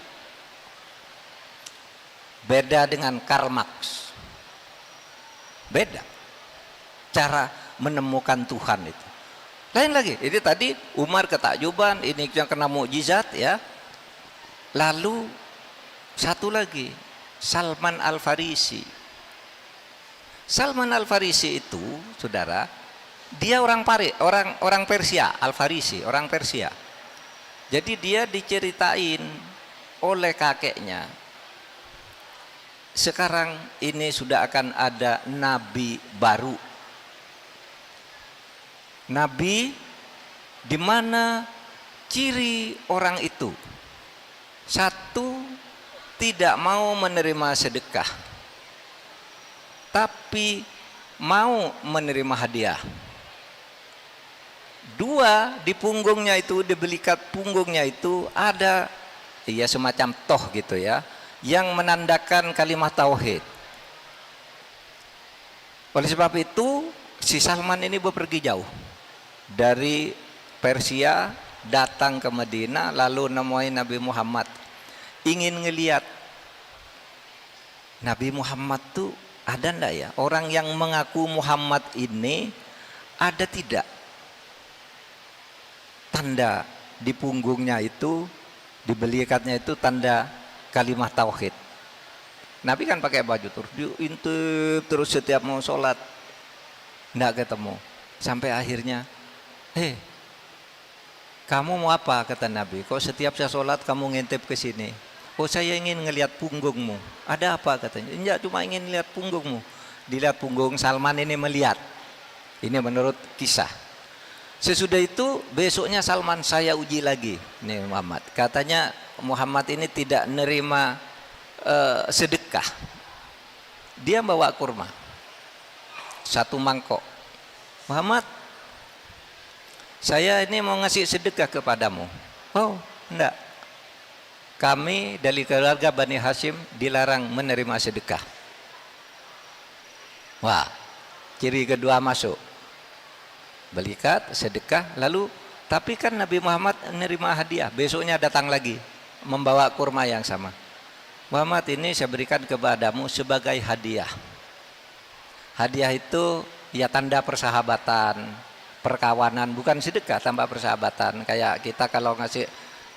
Beda dengan Karl Marx. Beda cara menemukan Tuhan itu. Lain lagi. Ini tadi Umar ketakjuban, ini yang kena mukjizat ya. Lalu satu lagi, Salman Al-Farisi. Salman Al-Farisi itu, saudara, dia orang Persia, Al-Farisi, orang Persia. Jadi dia diceritain oleh kakeknya. sekarang ini sudah akan ada nabi baru. Nabi di mana ciri orang itu, satu, tidak mau menerima sedekah, tapi mau menerima hadiah. Dua, di punggungnya itu, di belikat punggungnya itu ada ya semacam toh gitu ya, yang menandakan kalimat tauhid. Oleh sebab itu si Salman ini bepergi jauh dari Persia datang ke Madinah, lalu nemuin Nabi Muhammad, ingin ngelihat Nabi Muhammad tuh ada ndak ya, orang yang mengaku Muhammad ini ada tidak tanda di punggungnya itu, di belikatnya itu tanda kalimat tauhid. Nabi kan pakai baju terus diintip terus setiap mau sholat, ndak ketemu, sampai akhirnya, kamu mau apa, kata Nabi, kok setiap saya sholat kamu ngintip ke sini? Oh, saya ingin ngelihat punggungmu. Ada apa, katanya? Enggak, cuma ingin lihat punggungmu. Dilihat punggung Salman ini melihat. Ini menurut kisah. Sesudah itu besoknya Salman, saya uji lagi nih Muhammad. Katanya Muhammad ini tidak nerima sedekah. Dia bawa kurma 1 mangkok. Muhammad, saya ini mau ngasih sedekah kepadamu. Oh, enggak. Kami dari keluarga Bani Hashim dilarang menerima sedekah. Wah, ciri kedua masuk. Belikat, sedekah, lalu tapi kan Nabi Muhammad menerima hadiah. Besoknya datang lagi membawa kurma yang sama. Muhammad, ini saya berikan kepadamu sebagai hadiah. Hadiah itu ya tanda persahabatan, perkawanan, bukan sedekah, tanpa persahabatan. Kayak kita kalau ngasih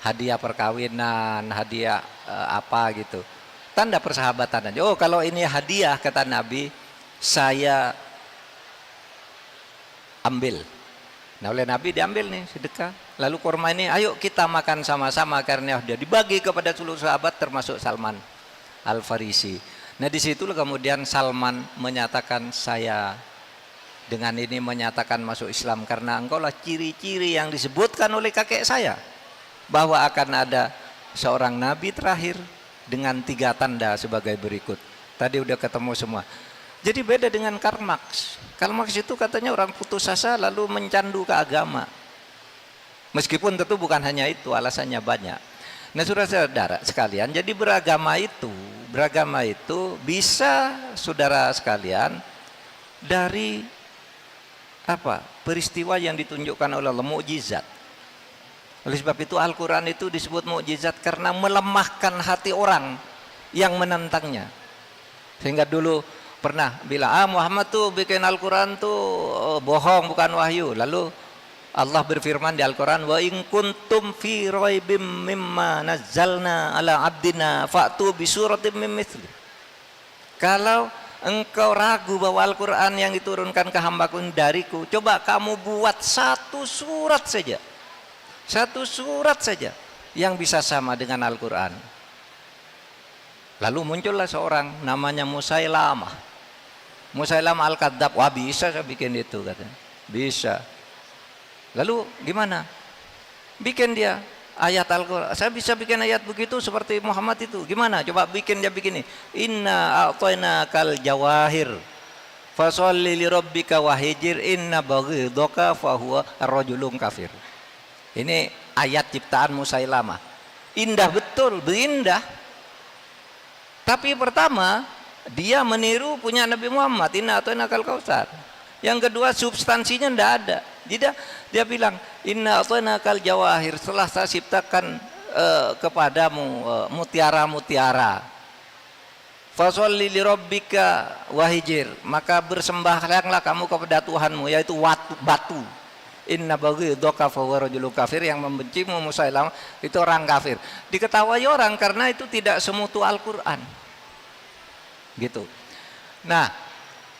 hadiah perkawinan, hadiah apa gitu, tanda persahabatan aja. Oh, kalau ini hadiah, kata Nabi, saya ambil. Nah, oleh Nabi diambil nih sedekah. Lalu kurma ini, ayo kita makan sama-sama, karena dia dibagi kepada seluruh sahabat termasuk Salman Al-Farisi. Nah, disitulah kemudian Salman menyatakan, saya dengan ini menyatakan masuk Islam karena engkaulah ciri-ciri yang disebutkan oleh kakek saya, bahwa akan ada seorang nabi terakhir dengan 3 tanda sebagai berikut. Tadi udah ketemu semua. Jadi beda dengan Karl Marx. Karl Marx itu katanya orang putus asa lalu mencandu ke agama. Meskipun tentu bukan hanya itu, alasannya banyak. Nah, saudara-saudara sekalian, jadi beragama itu bisa, saudara sekalian, dari apa? Peristiwa yang ditunjukkan oleh Allah, mukjizat. Oleh sebab itu Al-Quran itu disebut mukjizat karena melemahkan hati orang yang menentangnya. Sehingga dulu pernah bilang, Muhammad tuh bikin Al-Quran tuh bohong, bukan wahyu. Lalu Allah berfirman di Al-Quran, wa in kuntum fi raibim mimma nazzalna ala abdina fa'tu bi suratim min mithli. Kalau engkau ragu bahwa Al-Quran yang diturunkan ke hambaku dariku, coba kamu buat 1 surat saja. 1 surat saja yang bisa sama dengan Al-Quran. Lalu muncullah seorang namanya Musailamah Al-Kadzab. Wah, bisa saya bikin itu, katanya. Bisa. Lalu gimana? Bikin dia ayat Al-Quran. Saya bisa bikin ayat begitu seperti Muhammad itu. Gimana? Coba bikin dia begini. Inna a'tainakal jawahir fasolli li rabbika wahijir inna baghidaka fahuwa ar-rajulun kafir. Ini ayat ciptaan Musailamah. Indah betul, berindah. Tapi pertama, dia meniru punya Nabi Muhammad, inna a'tainakal kautsar. Yang kedua, substansinya tidak ada. Dia bilang, inna a'tainakal jawahir, setelah saya ciptakan kepadamu mutiara-mutiara. Fasolli li rabbika wahijir, maka bersembahkanlah kamu kepada Tuhanmu, yaitu batu. Inna baghidaka fahuwa rajulun kafir, yang membencimu Musailamah itu orang kafir. Diketahui orang karena itu tidak semutu Al-Quran. Gitu. Nah,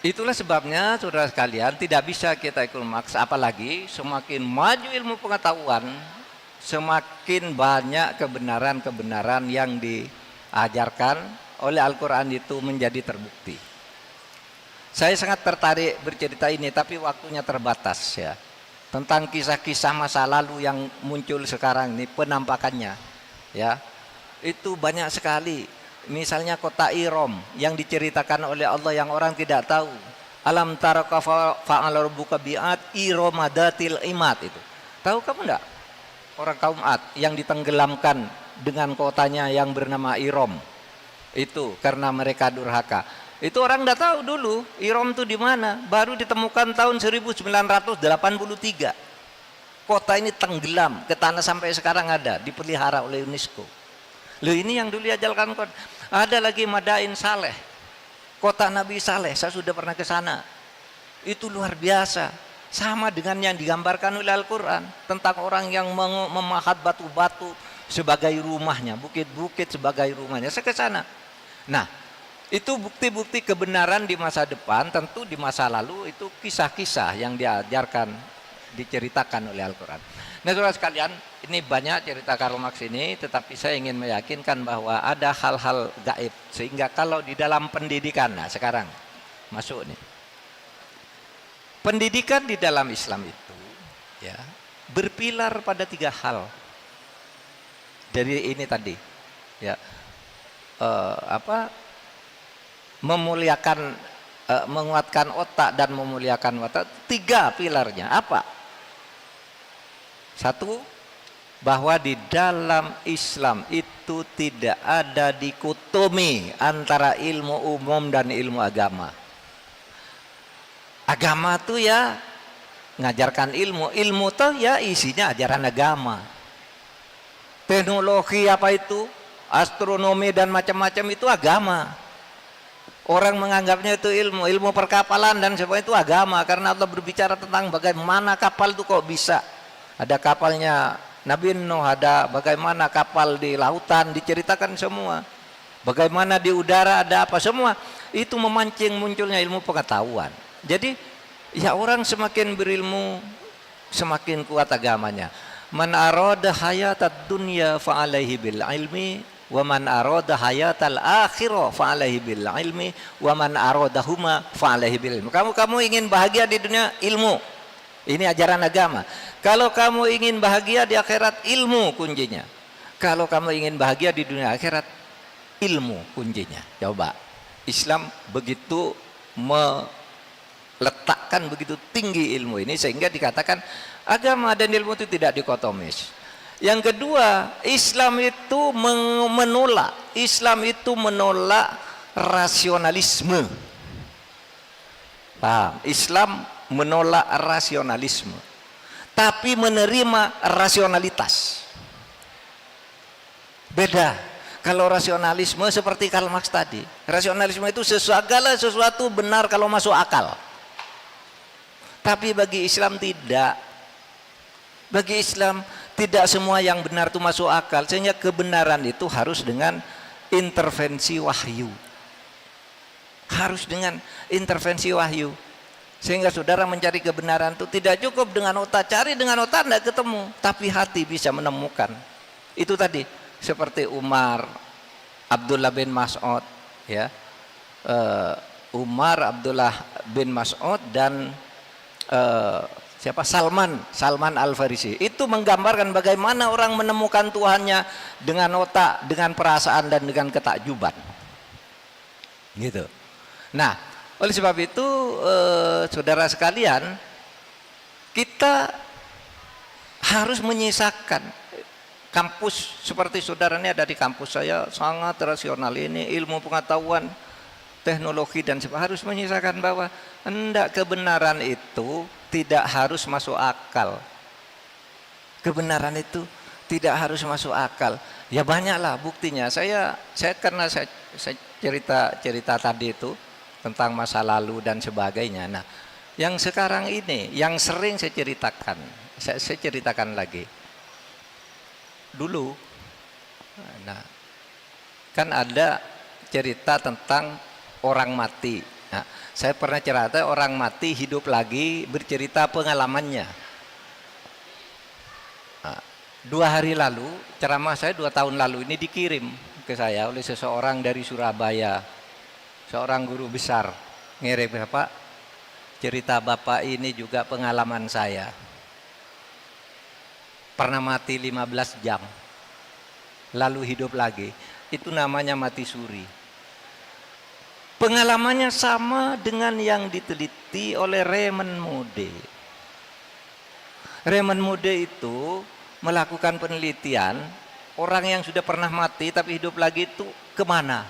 itulah sebabnya saudara sekalian tidak bisa kita ikut maksa, apalagi semakin maju ilmu pengetahuan, semakin banyak kebenaran-kebenaran yang diajarkan oleh Al-Quran itu menjadi terbukti. Saya sangat tertarik bercerita ini, tapi waktunya terbatas ya. Tentang kisah-kisah masa lalu yang muncul sekarang ini penampakannya, ya itu banyak sekali. Misalnya kota Iram yang diceritakan oleh Allah yang orang tidak tahu. Alam tara kaifa fa'ala rabbuka bi'ad iramadatil imad itu. Tahu kamu enggak? Orang kaum Ad yang ditenggelamkan dengan kotanya yang bernama Iram. Itu karena mereka durhaka. Itu orang enggak tahu dulu Iram itu di mana. Baru ditemukan tahun 1983. Kota ini tenggelam ke tanah sampai sekarang ada, dipelihara oleh UNESCO. Loh ini yang dulu diajarkan. Ada lagi Madain Saleh, kota Nabi Saleh, saya sudah pernah ke sana. Itu luar biasa, sama dengan yang digambarkan oleh Al-Quran tentang orang yang memahat batu-batu sebagai rumahnya, bukit-bukit sebagai rumahnya. Saya ke sana. Nah, itu bukti-bukti kebenaran di masa depan. Tentu di masa lalu itu kisah-kisah yang diajarkan, diceritakan oleh Al-Quran. Nah, saudara sekalian, ini banyak cerita Karl Marx ini, tetapi saya ingin meyakinkan bahwa ada hal-hal gaib, sehingga kalau di dalam pendidikan, nah sekarang masuk nih, pendidikan di dalam Islam itu ya berpilar pada 3 hal. Dari ini tadi, ya memuliakan, menguatkan otak dan memuliakan watak. 3 pilarnya apa? 1, bahwa di dalam Islam itu tidak ada dikotomi antara ilmu umum dan ilmu agama. Agama tuh ya ngajarkan ilmu, ilmu tuh ya isinya ajaran agama. Teknologi apa itu, astronomi dan macam-macam itu agama. Orang menganggapnya itu ilmu, ilmu perkapalan dan sebagainya itu agama, karena Allah berbicara tentang bagaimana kapal itu kok bisa. Ada kapalnya Nabi Nuh, ada bagaimana kapal di lautan, diceritakan semua. Bagaimana di udara ada apa, semua. Itu memancing munculnya ilmu pengetahuan. Jadi ya orang semakin berilmu semakin kuat agamanya. Man arada hayatad dunya fa alaihi bil ilmi wa man arada hayatal akhirah fa alaihi bil ilmi wa man aradahuma fa alaihi bil ilmi. Kamu ingin bahagia di dunia, ilmu. Ini ajaran agama. Kalau kamu ingin bahagia di akhirat, ilmu kuncinya. Kalau kamu ingin bahagia di dunia akhirat, ilmu kuncinya. Coba, Islam begitu meletakkan begitu tinggi ilmu ini sehingga dikatakan agama dan ilmu itu tidak dikotomis. Yang kedua, Islam itu menolak rasionalisme. Paham? Islam menolak rasionalisme, tapi menerima rasionalitas. Beda. Kalau rasionalisme seperti Karl Marx tadi, rasionalisme itu segala sesuatu benar kalau masuk akal. Tapi bagi Islam tidak. Bagi Islam tidak semua yang benar itu masuk akal, sehingga kebenaran itu harus dengan intervensi wahyu. Harus dengan intervensi wahyu. Sehingga saudara mencari kebenaran itu tidak cukup dengan otak, cari dengan otak tidak ketemu, tapi hati bisa menemukan. Itu tadi seperti Umar, Abdullah bin Mas'ud, ya, Umar, Abdullah bin Mas'ud dan siapa? Salman Al-Farisi. Itu menggambarkan bagaimana orang menemukan Tuhannya dengan otak, dengan perasaan dan dengan ketakjuban. Gitu. Nah, oleh sebab itu saudara sekalian, kita harus menyisakan kampus seperti saudara ini ada di kampus saya, sangat rasional ini, ilmu pengetahuan, teknologi dan sebagainya, harus menyisakan bahwa hendak kebenaran itu tidak harus masuk akal. Kebenaran itu tidak harus masuk akal. Ya banyaklah buktinya. Saya karena saya cerita tadi itu tentang masa lalu dan sebagainya. Nah, yang sekarang ini, yang sering saya ceritakan, saya ceritakan lagi. Dulu, nah, kan ada cerita tentang orang mati. Nah, saya pernah cerita orang mati hidup lagi, bercerita pengalamannya. Nah, 2 hari lalu, ceramah saya 2 tahun lalu ini dikirim ke saya oleh seseorang dari Surabaya, seorang guru besar, ngirim, Bapak, cerita Bapak ini juga pengalaman saya. Pernah mati 15 jam, lalu hidup lagi. Itu namanya mati suri. Pengalamannya sama dengan yang diteliti oleh Raymond Moody. Raymond Moody itu melakukan penelitian orang yang sudah pernah mati tapi hidup lagi itu kemana?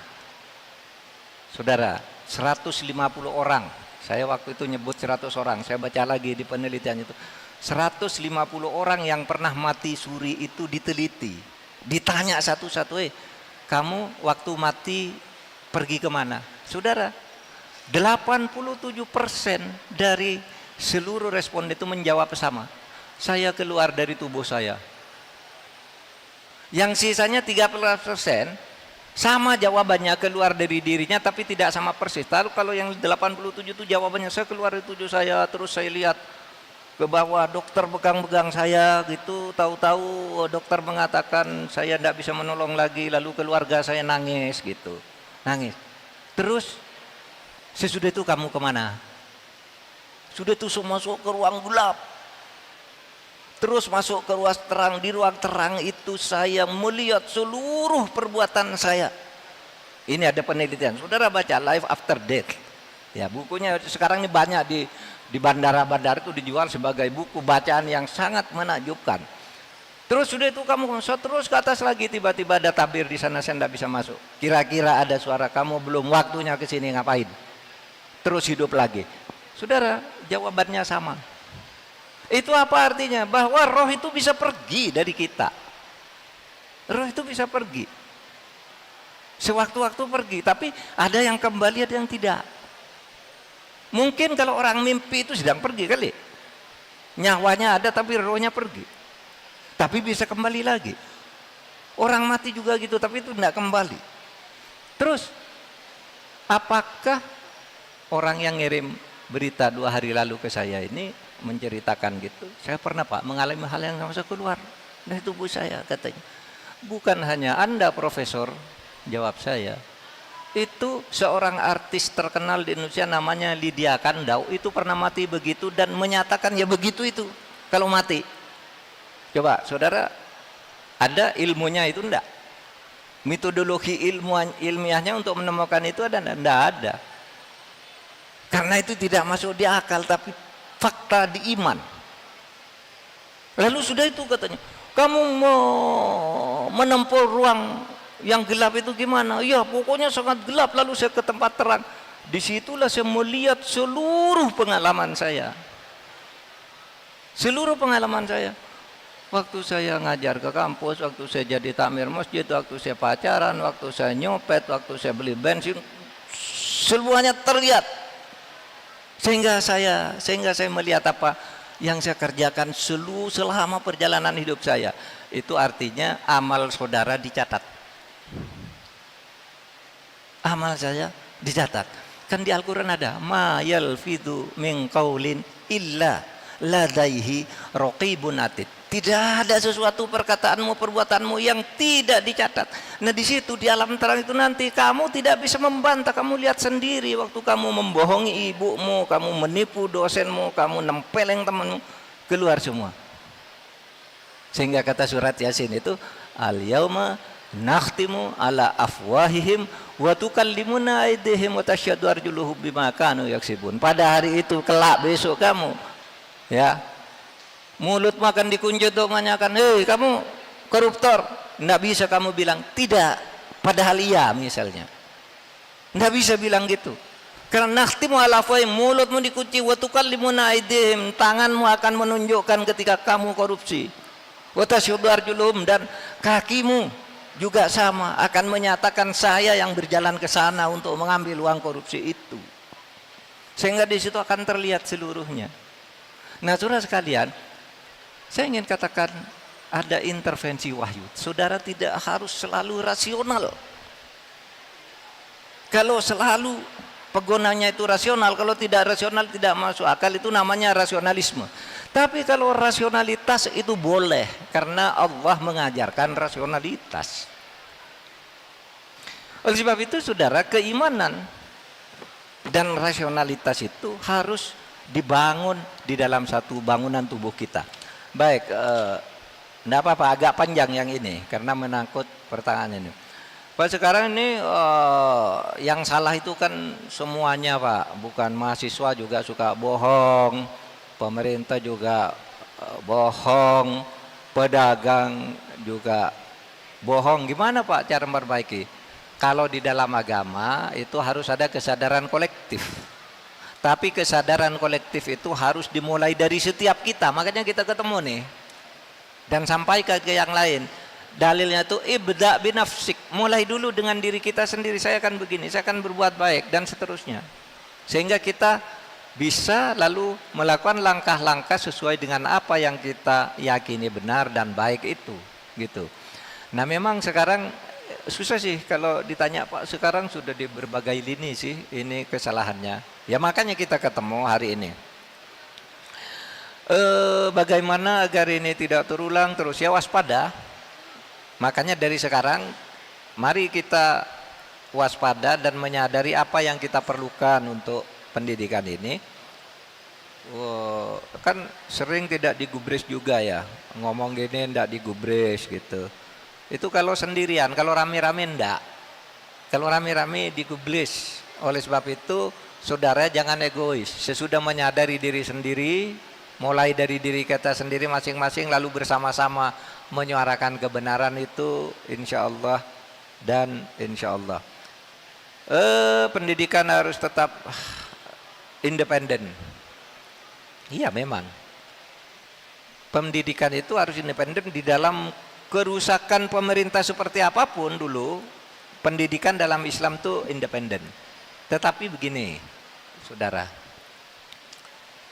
Saudara, 150 orang. Saya waktu itu nyebut 100 orang. Saya baca lagi di penelitian itu. 150 orang yang pernah mati suri itu diteliti. Ditanya satu-satu, kamu waktu mati pergi kemana? Saudara, 87% dari seluruh responden itu menjawab sama. Saya keluar dari tubuh saya. Yang sisanya 13% sama jawabannya, keluar dari dirinya tapi tidak sama persis. Lalu kalau yang 87 itu jawabannya saya keluar dari tubuh saya, terus saya lihat ke bawah, dokter pegang-pegang saya gitu, tahu-tahu dokter mengatakan saya tidak bisa menolong lagi, lalu keluarga saya nangis gitu, nangis. Terus sesudah itu kamu kemana? Sudah itu masuk ke ruang gelap, terus masuk ke ruang terang. Di ruang terang itu saya melihat seluruh perbuatan saya. Ini ada penelitian, saudara baca Life After Death. Ya, bukunya sekarang ini banyak di bandara-bandara itu dijual sebagai buku bacaan yang sangat menakjubkan. Terus sudah itu kamu terus ke atas lagi, tiba-tiba ada tabir di sana, saya tidak bisa masuk. Kira-kira ada suara, kamu belum waktunya ke sini, ngapain? Terus hidup lagi. Saudara, jawabannya sama. Itu apa artinya? Bahwa roh itu bisa pergi dari kita. Roh itu bisa pergi. Sewaktu-waktu pergi, tapi ada yang kembali, ada yang tidak. Mungkin kalau orang mimpi itu sedang pergi kali. Nyawanya ada tapi rohnya pergi. Tapi bisa kembali lagi. Orang mati juga gitu, tapi itu tidak kembali. Terus, apakah orang yang ngirim berita 2 hari lalu ke saya ini menceritakan gitu? Saya pernah, Pak, mengalami hal yang sama, saya keluar dari tubuh saya, katanya. Bukan hanya Anda, Profesor, jawab saya. Itu seorang artis terkenal di Indonesia namanya Lydia Kandau, itu pernah mati begitu dan menyatakan ya begitu itu kalau mati. Coba saudara, ada ilmunya itu enggak? Metodologi ilmiahnya untuk menemukan itu ada enggak? Ada. Karena itu tidak masuk di akal, tapi fakta di iman. Lalu sudah itu katanya, kamu mau menempuh ruang yang gelap itu gimana? Ya pokoknya sangat gelap. Lalu saya ke tempat terang. Disitulah saya melihat seluruh pengalaman saya. Seluruh pengalaman saya. Waktu saya ngajar ke kampus, waktu saya jadi takmir masjid, waktu saya pacaran, waktu saya nyopet, waktu saya beli bensin, semuanya terlihat. Sehingga saya melihat apa yang saya kerjakan selama perjalanan hidup saya. Itu artinya amal saudara dicatat. Amal saya dicatat. Kan di Al-Quran ada ma yalfidhu min qaulin illa ladaihi raqibun atid. Tidak ada sesuatu perkataanmu, perbuatanmu yang tidak dicatat. Nah di situ di alam terang itu nanti kamu tidak bisa membantah. Kamu lihat sendiri waktu kamu membohongi ibumu, kamu menipu dosenmu, kamu nempeleng temanmu, keluar semua. Sehingga kata surat Yasin itu al-yauma nakhtimu ala afwahihim wa tukallimuna aydihim wa tasyhadu arjuluhum bima kanu yaksibun. Pada hari itu kelak besok kamu, ya, mulut makan dikunci untuk menanyakan, hei kamu koruptor. Tidak bisa kamu bilang tidak, padahal iya misalnya. Tidak bisa bilang gitu. Karena nakhtimu ala afwahihim, mulutmu dikunci, wa tukallimuna aydihim, tanganmu akan menunjukkan ketika kamu korupsi. Wa tasyhadu arjuluhum, dan kakimu juga sama akan menyatakan saya yang berjalan ke sana untuk mengambil uang korupsi itu. Sehingga di situ akan terlihat seluruhnya. Nah, saudara sekalian, saya ingin katakan ada intervensi wahyu. Saudara tidak harus selalu rasional. Kalau selalu pegonanya itu rasional, kalau tidak rasional tidak masuk akal, itu namanya rasionalisme. Tapi kalau rasionalitas itu boleh, karena Allah mengajarkan rasionalitas. Oleh sebab itu saudara, keimanan dan rasionalitas itu harus dibangun di dalam satu bangunan tubuh kita. Baik, enggak apa-apa, agak panjang yang ini karena menangkut pertanyaan ini. Pak, sekarang ini yang salah itu kan semuanya Pak, bukan mahasiswa juga suka bohong, pemerintah juga bohong, pedagang juga bohong. Gimana Pak cara memperbaiki? Kalau di dalam agama itu harus ada kesadaran kolektif. Tapi kesadaran kolektif itu harus dimulai dari setiap kita. Makanya kita ketemu nih. Dan sampai ke yang lain. Dalilnya itu ibda binafsik. Mulai dulu dengan diri kita sendiri. Saya akan begini, saya akan berbuat baik dan seterusnya. Sehingga kita bisa lalu melakukan langkah-langkah sesuai dengan apa yang kita yakini benar dan baik itu, gitu. Nah, memang sekarang susah sih kalau ditanya Pak, sekarang sudah di berbagai lini sih ini kesalahannya. Ya makanya kita ketemu hari ini. Bagaimana agar ini tidak terulang terus? Ya waspada. Makanya dari sekarang mari kita waspada dan menyadari apa yang kita perlukan untuk pendidikan ini. Kan sering tidak digubris juga ya, ngomong gini tidak digubris gitu. Itu kalau sendirian, kalau rame-rame enggak. Kalau rame-rame digubris. Oleh sebab itu saudara jangan egois. Sesudah menyadari diri sendiri, mulai dari diri kita sendiri masing-masing lalu bersama-sama menyuarakan kebenaran itu insya Allah dan insya Allah. Pendidikan harus tetap independen. Iya memang. Pendidikan itu harus independen di dalam kerusakan pemerintah seperti apapun dulu. Pendidikan dalam Islam itu independen. Tetapi begini, saudara.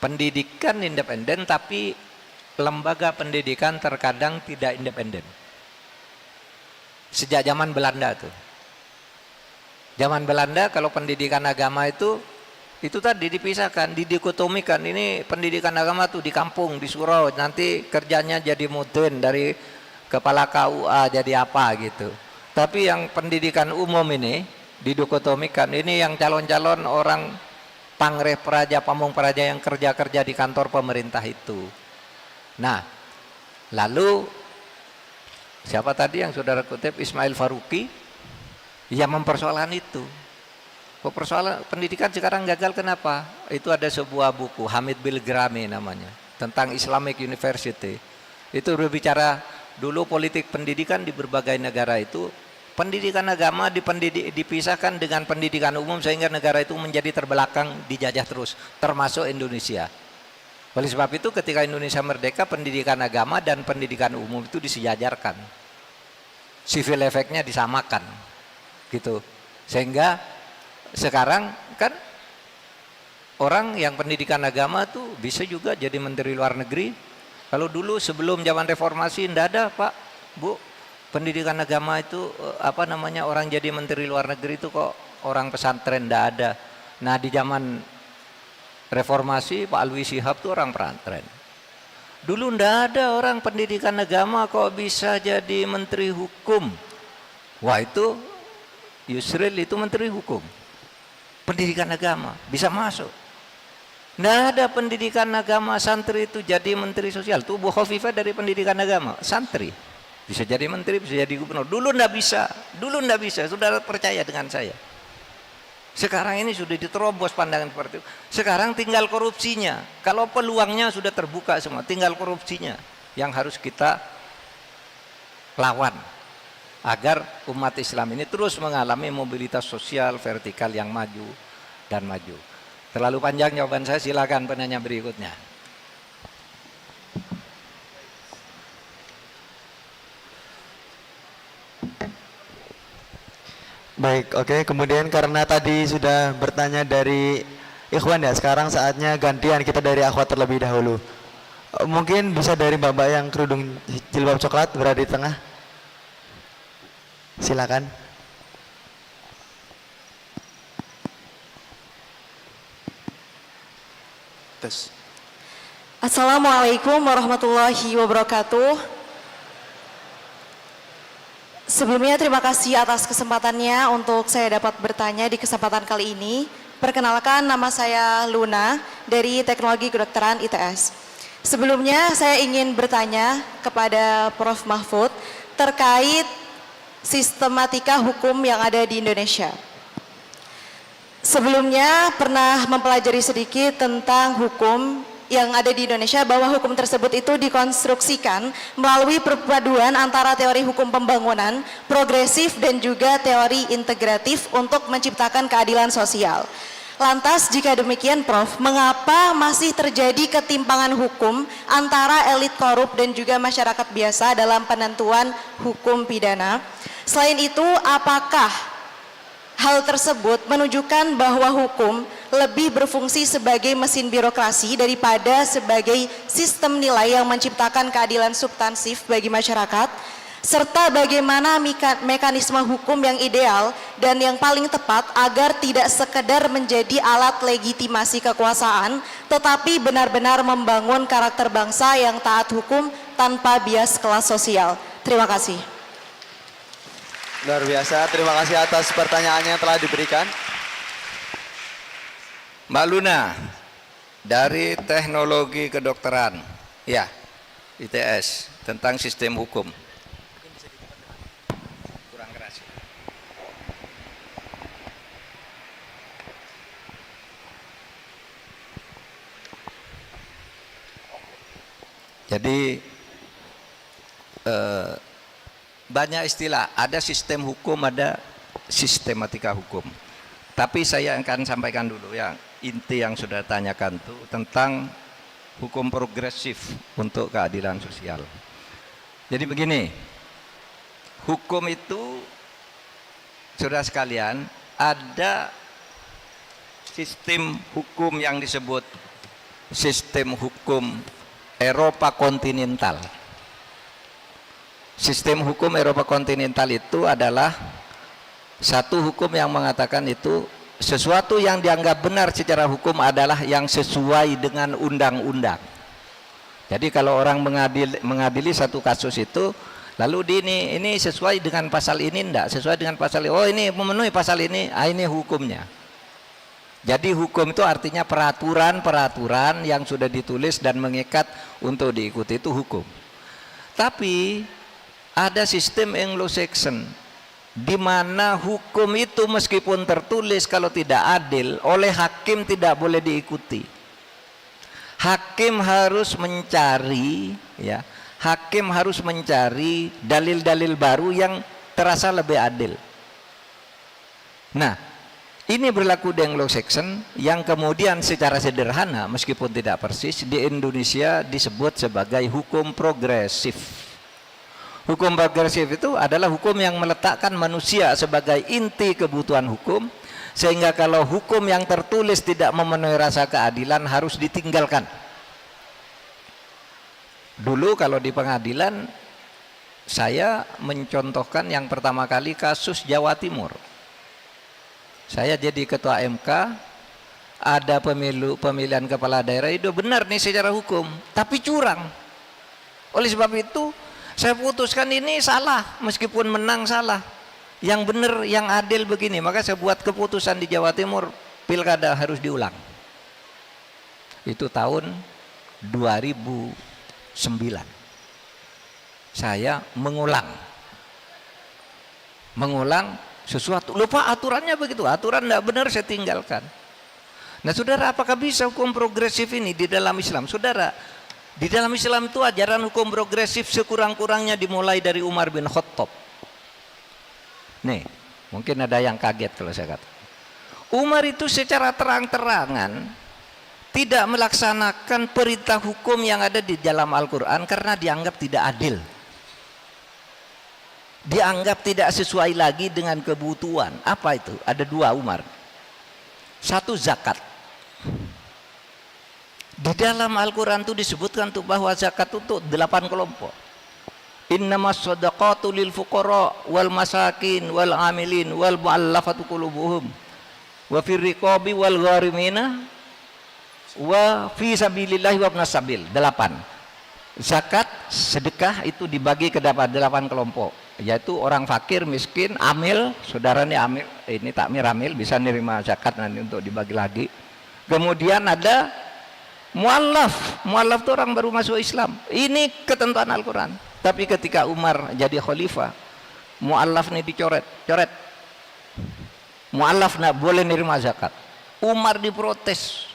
Pendidikan independen tapi lembaga pendidikan terkadang tidak independen. Sejak zaman Belanda tuh. Zaman Belanda kalau pendidikan agama itu tadi dipisahkan, didikotomikan. Ini pendidikan agama tuh di kampung, di surau, nanti kerjanya jadi mudin dari kepala KUA jadi apa gitu. Tapi yang pendidikan umum ini didikotomikan. Ini yang calon-calon orang pangreh praja, pamong praja yang kerja-kerja di kantor pemerintah itu. Nah, lalu siapa tadi yang saudara kutip, Ismail Faruqi, yang mempersoalkan itu. Persoalan pendidikan sekarang gagal kenapa? Itu ada sebuah buku, Hamid Bilgrami namanya, tentang Islamic University. Itu berbicara dulu politik pendidikan di berbagai negara itu, pendidikan agama dipisahkan dengan pendidikan umum sehingga negara itu menjadi terbelakang, dijajah terus, termasuk Indonesia. Oleh sebab itu ketika Indonesia merdeka, pendidikan agama dan pendidikan umum itu disejajarkan. Civil efeknya disamakan. Gitu. Sehingga sekarang kan orang yang pendidikan agama tuh bisa juga jadi menteri luar negeri. Kalau dulu sebelum zaman reformasi tidak ada Pak, Bu. Pendidikan agama itu orang jadi menteri luar negeri itu kok orang pesantren tidak ada. Nah di zaman reformasi Pak Alwi Shihab itu orang pesantren. Dulu ndak ada orang pendidikan agama kok bisa jadi menteri hukum. Wah itu Yusril itu menteri hukum. Pendidikan agama bisa masuk. Ndak ada pendidikan agama santri itu jadi menteri sosial. Tuh Bu Khofifah dari pendidikan agama santri. Bisa jadi menteri, bisa jadi gubernur. Dulu ndak bisa. Saudara percaya dengan saya. Sekarang ini sudah diterobos pandangan seperti itu. Sekarang tinggal korupsinya. Kalau peluangnya sudah terbuka semua, tinggal korupsinya yang harus kita lawan agar umat Islam ini terus mengalami mobilitas sosial vertikal yang maju dan maju. Terlalu panjang jawaban saya, silakan penanya berikutnya. Baik, oke. Kemudian karena tadi sudah bertanya dari Ikhwan ya, sekarang saatnya gantian kita dari akhwat terlebih dahulu. Mungkin bisa dari mbak-mbak yang kerudung jilbab coklat berada di tengah. Silakan. Tes. Assalamualaikum warahmatullahi wabarakatuh. Sebelumnya terima kasih atas kesempatannya untuk saya dapat bertanya di kesempatan kali ini. Perkenalkan, nama saya Luna dari Teknologi Kedokteran ITS. Sebelumnya saya ingin bertanya kepada Prof. Mahfud terkait sistematika hukum yang ada di Indonesia. Sebelumnya pernah mempelajari sedikit tentang hukum yang ada di Indonesia, bahwa hukum tersebut itu dikonstruksikan melalui perpaduan antara teori hukum pembangunan, progresif, dan juga teori integratif untuk menciptakan keadilan sosial. Lantas jika demikian Prof, mengapa masih terjadi ketimpangan hukum antara elit korup dan juga masyarakat biasa dalam penentuan hukum pidana? Selain itu, apakah hal tersebut menunjukkan bahwa hukum lebih berfungsi sebagai mesin birokrasi daripada sebagai sistem nilai yang menciptakan keadilan substansif bagi masyarakat, serta bagaimana mekanisme hukum yang ideal dan yang paling tepat agar tidak sekedar menjadi alat legitimasi kekuasaan, tetapi benar-benar membangun karakter bangsa yang taat hukum tanpa bias kelas sosial. Terima kasih. Luar biasa, terima kasih atas pertanyaannya yang telah diberikan. Mbak Luna, dari Teknologi Kedokteran, ya, ITS, tentang sistem hukum. Kurang keras. Jadi, banyak istilah, ada sistem hukum, ada sistematika hukum. Tapi saya akan sampaikan dulu yang inti yang sudah tanyakan tuh tentang hukum progresif untuk keadilan sosial. Jadi begini, hukum itu, saudara sekalian, ada sistem hukum yang disebut sistem hukum Eropa kontinental. Sistem hukum Eropa kontinental itu adalah satu hukum yang mengatakan itu sesuatu yang dianggap benar secara hukum adalah yang sesuai dengan undang-undang. Jadi kalau orang mengadili satu kasus itu, lalu ini sesuai dengan pasal ini, enggak sesuai dengan pasal ini, oh ini memenuhi pasal ini, ini hukumnya. Jadi hukum itu artinya peraturan-peraturan yang sudah ditulis dan mengikat untuk diikuti, itu hukum. Tapi ada sistem Anglo-Saxon di mana hukum itu meskipun tertulis, kalau tidak adil oleh hakim tidak boleh diikuti. Hakim harus mencari, ya, hakim harus mencari dalil-dalil baru yang terasa lebih adil. Nah, ini berlaku di Anglo-Saxon yang kemudian secara sederhana meskipun tidak persis di Indonesia disebut sebagai hukum progresif. Hukum progresif itu adalah hukum yang meletakkan manusia sebagai inti kebutuhan hukum, sehingga kalau hukum yang tertulis tidak memenuhi rasa keadilan harus ditinggalkan. Dulu kalau di pengadilan saya mencontohkan yang pertama kali kasus Jawa Timur. Saya jadi ketua MK, ada pemilihan kepala daerah itu benar nih secara hukum, tapi curang. Oleh sebab itu saya putuskan ini salah, meskipun menang salah. Yang benar, yang adil begini. Maka saya buat keputusan di Jawa Timur, pilkada harus diulang. Itu tahun 2009. Saya mengulang sesuatu. Lupa aturannya begitu. Aturan tidak benar saya tinggalkan. Nah saudara, apakah bisa hukum progresif ini di dalam Islam? Saudara, di dalam Islam itu ajaran hukum progresif sekurang-kurangnya dimulai dari Umar bin Khattab. Nih, mungkin ada yang kaget kalau saya kata. Umar itu secara terang-terangan tidak melaksanakan perintah hukum yang ada di dalam Al-Quran karena dianggap tidak adil. Dianggap tidak sesuai lagi dengan kebutuhan. Apa itu? Ada dua Umar. Satu, zakat. Di dalam Al-Quran itu disebutkan tuh bahwa zakat itu untuk 8 kelompok. Innamas shadaqatu lil fuqara wal masakin wal amilin wal mu'allafatu qulubuhum wa fir riqabi wal gharimina wa fi sabilillahi wa ibnas sabil. 8. Zakat, sedekah itu dibagi ke 8 kelompok, yaitu orang fakir, miskin, amil, saudara nih amil, ini takmir amil bisa nerima zakat nanti untuk dibagi lagi. Kemudian ada muallaf, muallaf itu orang baru masuk Islam. Ini ketentuan Al-Quran. Tapi ketika Umar jadi khalifah, muallaf nih dicoret, coret. Muallaf nggak boleh nerima zakat. Umar diprotes.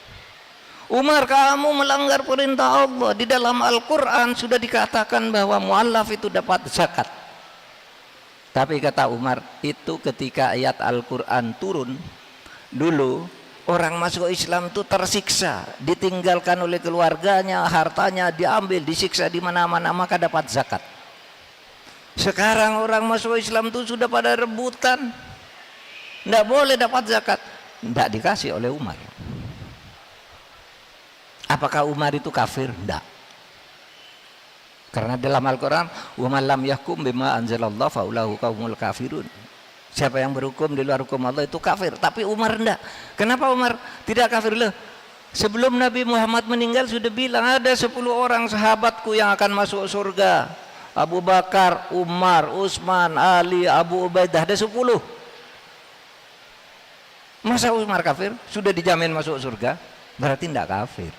Umar, kamu melanggar perintah Allah. Di dalam Al-Quran sudah dikatakan bahwa muallaf itu dapat zakat. Tapi kata Umar, itu ketika ayat Al-Quran turun, dulu orang masuk Islam itu tersiksa, ditinggalkan oleh keluarganya, hartanya diambil, disiksa di mana-mana, maka dapat zakat. Sekarang orang masuk Islam itu sudah pada rebutan, tidak boleh dapat zakat, tidak dikasih oleh Umar. Apakah Umar itu kafir? Tidak. Karena dalam Al-Quran, wa man lam yahkum bima anzalallah faulaihi qaumul kafirun. Siapa yang berhukum di luar hukum Allah itu kafir. Tapi Umar tidak. Kenapa Umar tidak kafir? Loh, sebelum Nabi Muhammad meninggal sudah bilang ada 10 orang sahabatku yang akan masuk surga. Abu Bakar, Umar, Utsman, Ali, Abu Ubaidah, ada 10. Masa Umar kafir? Sudah dijamin masuk surga? Berarti tidak kafir.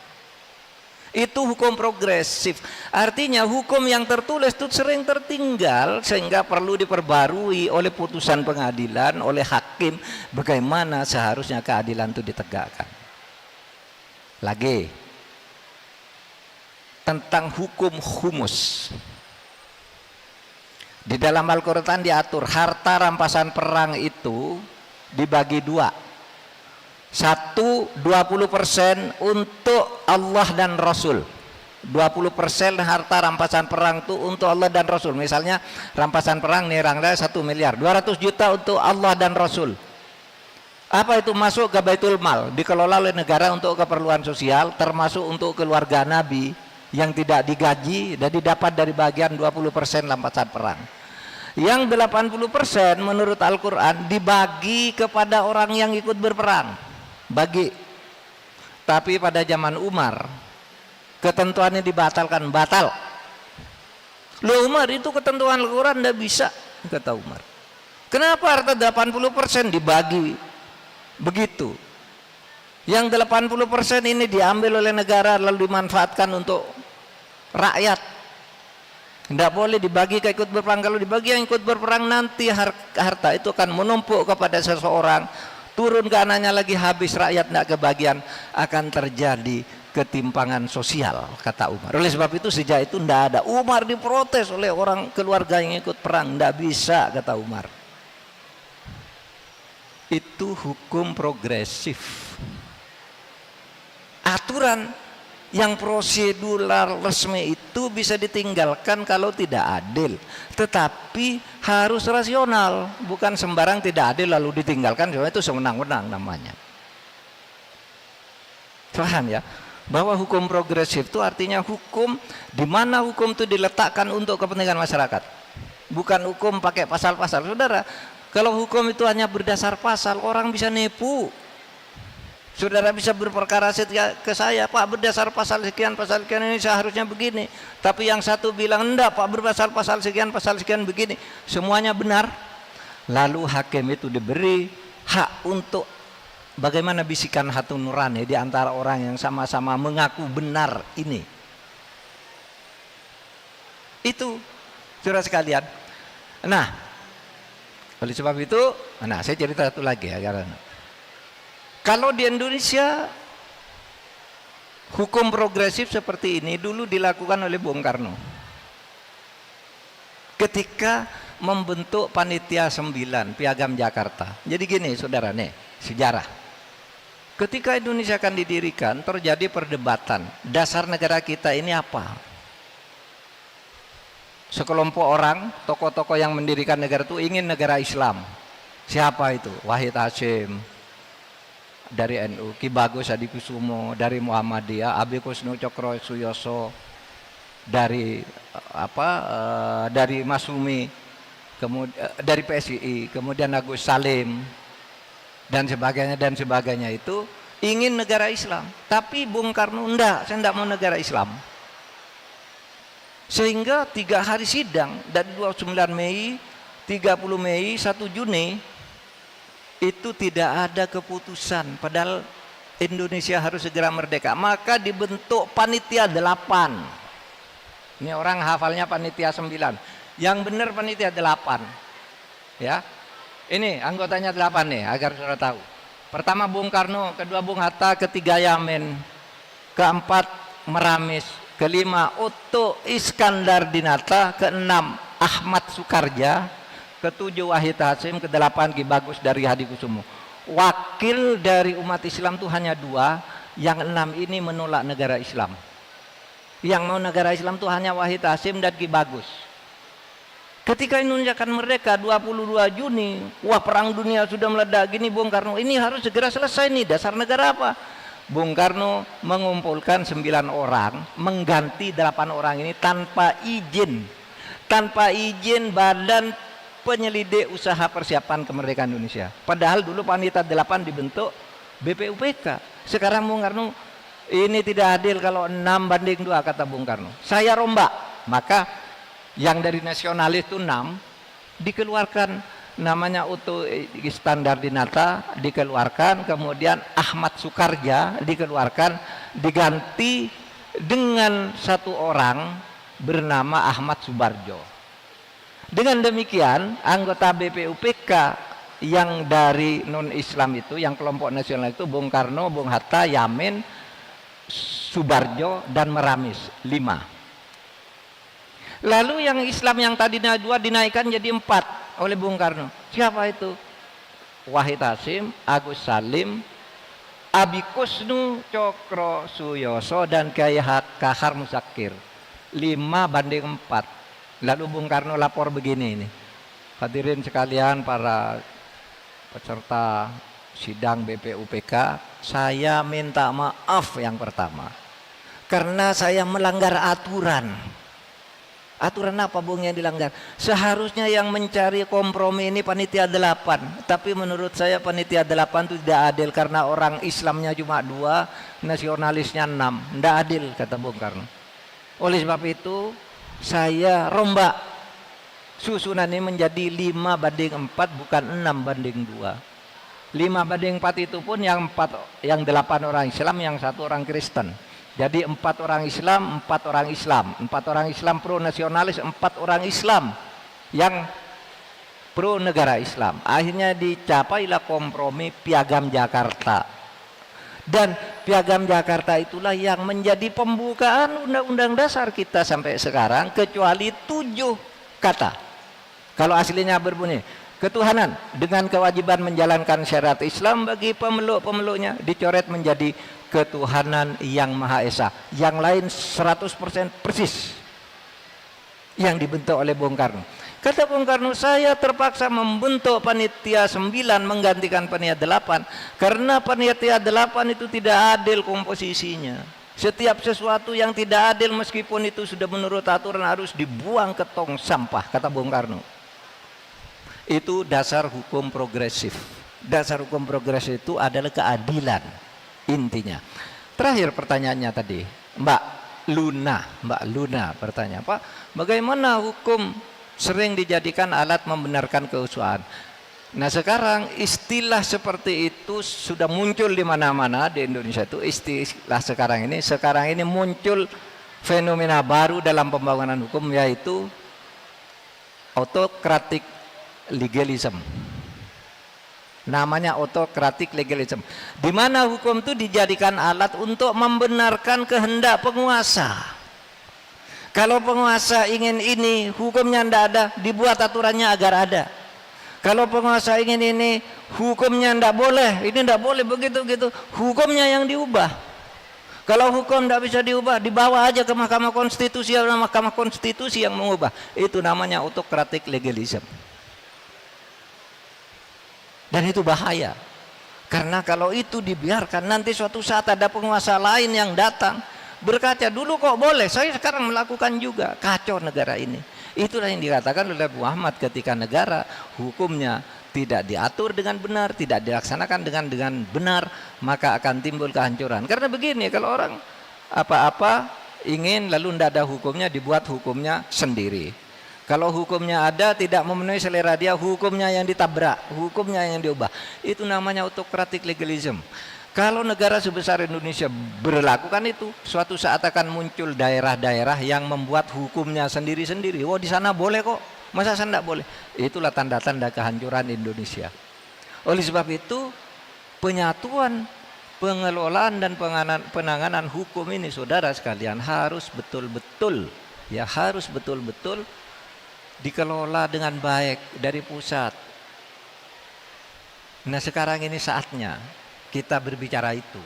Itu hukum progresif. Artinya hukum yang tertulis itu sering tertinggal sehingga perlu diperbarui oleh putusan pengadilan, oleh hakim, bagaimana seharusnya keadilan itu ditegakkan. Lagi tentang hukum humus. Di dalam Al-Quran diatur harta rampasan perang itu dibagi 2. 20% untuk Allah dan Rasul. 20% harta rampasan perang itu untuk Allah dan Rasul. Misalnya rampasan perang nilainya 1 miliar, 200 juta untuk Allah dan Rasul. Apa itu? Masuk ke Baitul Mal, dikelola oleh negara untuk keperluan sosial, termasuk untuk keluarga Nabi yang tidak digaji dan didapat dari bagian 20% rampasan perang. Yang 80% menurut Al-Quran dibagi kepada orang yang ikut berperang. Bagi. Tapi pada zaman Umar ketentuannya dibatalkan, batal. Loh Umar, itu ketentuan Al-Quran tidak bisa, kata Umar. Kenapa harta 80% dibagi begitu? Yang 80% ini diambil oleh negara lalu dimanfaatkan untuk rakyat. Tidak boleh dibagi ke ikut berperang. Kalau dibagi yang ikut berperang nanti harta itu akan menumpuk kepada seseorang, turun ke anaknya lagi, habis rakyat tidak kebagian, akan terjadi ketimpangan sosial, kata Umar. Oleh sebab itu sejak itu tidak ada. Umar diprotes oleh orang keluarga yang ikut perang, tidak bisa, kata Umar. Itu hukum progresif. Aturan yang prosedural resmi itu bisa ditinggalkan kalau tidak adil, tetapi harus rasional, bukan sembarang tidak adil lalu ditinggalkan, itu sewenang-wenang namanya. Paham ya? Bahwa hukum progresif itu artinya hukum di mana hukum itu diletakkan untuk kepentingan masyarakat, bukan hukum pakai pasal-pasal. Saudara, kalau hukum itu hanya berdasar pasal, orang bisa nipu. Saudara bisa berperkara ke saya, Pak, berdasar pasal sekian ini seharusnya begini. Tapi yang satu bilang enggak, Pak, berdasar pasal sekian begini. Semuanya benar. Lalu hakim itu diberi hak untuk bagaimana bisikan hati nurani di antara orang yang sama-sama mengaku benar ini. Itu, saudara sekalian. Nah, oleh sebab itu, saya cerita satu lagi ya, karena kalau di Indonesia hukum progresif seperti ini dulu dilakukan oleh Bung Karno ketika membentuk Panitia 9 Piagam Jakarta. Jadi gini saudara, nih sejarah. Ketika Indonesia akan didirikan terjadi perdebatan, dasar negara kita ini apa? Sekelompok orang, tokoh-tokoh yang mendirikan negara itu ingin negara Islam. Siapa itu? Wahid Hasyim dari NU, Ki Bagus Hadikusumo dari Muhammadiyah, Abi Kusno Cokro Suyoso dari dari Masumi, kemudian dari PSII, kemudian Agus Salim dan sebagainya itu ingin negara Islam. Tapi Bung Karno enggak, saya enggak mau negara Islam. Sehingga 3 hari sidang dari 29 Mei, 30 Mei, 1 Juni itu tidak ada keputusan. Padahal Indonesia harus segera merdeka. Maka dibentuk panitia 8. Ini orang hafalnya panitia 9. Yang benar panitia 8. Ya. Ini anggotanya 8 nih agar saudara tahu. Pertama Bung Karno, kedua Bung Hatta, ketiga Yamin, keempat Meramis, kelima Otto Iskandar-Dinata, keenam Ahmad Sukarja, ketujuh Wahid Hasim, kedelapan Ki Bagus dari Hadikusumo. Wakil dari umat Islam itu hanya 2, yang 6 ini menolak negara Islam. Yang mau negara Islam itu hanya Wahid Hasim dan Ki Bagus. Ketika Indonesia akan merdeka 22 Juni, wah perang dunia sudah meledak gini Bung Karno, ini harus segera selesai nih, dasar negara apa? Bung Karno mengumpulkan 9 orang, mengganti 8 orang ini tanpa izin. Tanpa izin Badan Penyelidik Usaha Persiapan Kemerdekaan Indonesia. Padahal dulu panitia 8 dibentuk BPUPK. Sekarang Bung Karno, ini tidak adil kalau 6-2 kata Bung Karno. Saya rombak, maka yang dari nasionalis itu 6 dikeluarkan, namanya Otto Iskandar-Dinata dikeluarkan, kemudian Ahmad Sukarja dikeluarkan, diganti dengan 1 orang bernama Ahmad Subarjo. Dengan demikian anggota BPUPK yang dari non-Islam itu, yang kelompok nasional itu Bung Karno, Bung Hatta, Yamin, Subarjo dan Meramis, 5. Lalu yang Islam yang tadinya 2 dinaikkan jadi 4 oleh Bung Karno. Siapa itu? Wahid Hasim, Agus Salim, Abi Kusnu Cokro Suyoso dan Kiai Kahar Musakir. 5-4. Lalu Bung Karno lapor begini ini. Hadirin sekalian para peserta sidang BPUPK, saya minta maaf yang pertama karena saya melanggar aturan. Aturan apa Bung yang dilanggar? Seharusnya yang mencari kompromi ini panitia 8. Tapi menurut saya panitia 8 itu tidak adil karena orang Islamnya cuma 2, nasionalisnya 6. Tidak adil kata Bung Karno. Oleh sebab itu saya rombak susunan ini menjadi 5-4 bukan 6-2. 5-4 itu pun yang 8 orang Islam, yang 1 orang Kristen. Jadi 4 orang Islam, 4 orang Islam, 4 orang Islam pro nasionalis, 4 orang Islam yang pro negara Islam. Akhirnya dicapailah kompromi Piagam Jakarta. Dan Piagam Jakarta itulah yang menjadi pembukaan Undang-Undang Dasar kita sampai sekarang, kecuali 7 kata. Kalau aslinya berbunyi, ketuhanan dengan kewajiban menjalankan syariat Islam bagi pemeluk-pemeluknya, dicoret menjadi ketuhanan yang Maha Esa. Yang lain 100% persis yang dibentuk oleh Bung Karno. Kata Bung Karno, saya terpaksa membentuk panitia 9 menggantikan panitia 8 karena panitia 8 itu tidak adil komposisinya. Setiap sesuatu yang tidak adil meskipun itu sudah menurut aturan harus dibuang ke tong sampah, kata Bung Karno. Itu dasar hukum progresif. Dasar hukum progresif itu adalah keadilan intinya. Terakhir pertanyaannya tadi, Mbak Luna bertanya, Pak, bagaimana hukum sering dijadikan alat membenarkan kehusuan? Nah sekarang istilah seperti itu sudah muncul di mana-mana di Indonesia. Itu istilah sekarang ini muncul fenomena baru dalam pembangunan hukum, yaitu autocratic legalism. Namanya autocratic legalism, di mana hukum itu dijadikan alat untuk membenarkan kehendak penguasa. Kalau penguasa ingin ini, hukumnya tidak ada, dibuat aturannya agar ada. Kalau penguasa ingin ini, hukumnya tidak boleh, ini tidak boleh, begitu-begitu, hukumnya yang diubah. Kalau hukum tidak bisa diubah, dibawa aja ke Mahkamah Konstitusi, atau Mahkamah Konstitusi yang mengubah. Itu namanya autocratic legalism. Dan itu bahaya, karena kalau itu dibiarkan, nanti suatu saat ada penguasa lain yang datang berkaca, dulu kok boleh, saya sekarang melakukan juga, kacau negara ini. Itulah yang dikatakan oleh Muhammad, ketika negara hukumnya tidak diatur dengan benar, tidak dilaksanakan dengan benar, maka akan timbul kehancuran. Karena begini, kalau orang apa-apa ingin lalu tidak ada hukumnya, dibuat hukumnya sendiri. Kalau hukumnya ada tidak memenuhi selera dia, hukumnya yang ditabrak, hukumnya yang diubah. Itu namanya autocratic legalism. Kalau negara sebesar Indonesia berlakukan itu, suatu saat akan muncul daerah-daerah yang membuat hukumnya sendiri-sendiri. Oh, di sana boleh kok, masa sana tidak boleh? Itulah tanda-tanda kehancuran Indonesia. Oleh sebab itu, penyatuan, pengelolaan dan penanganan hukum ini, saudara sekalian, harus betul-betul, ya harus betul-betul dikelola dengan baik dari pusat. Nah, sekarang ini saatnya kita berbicara itu.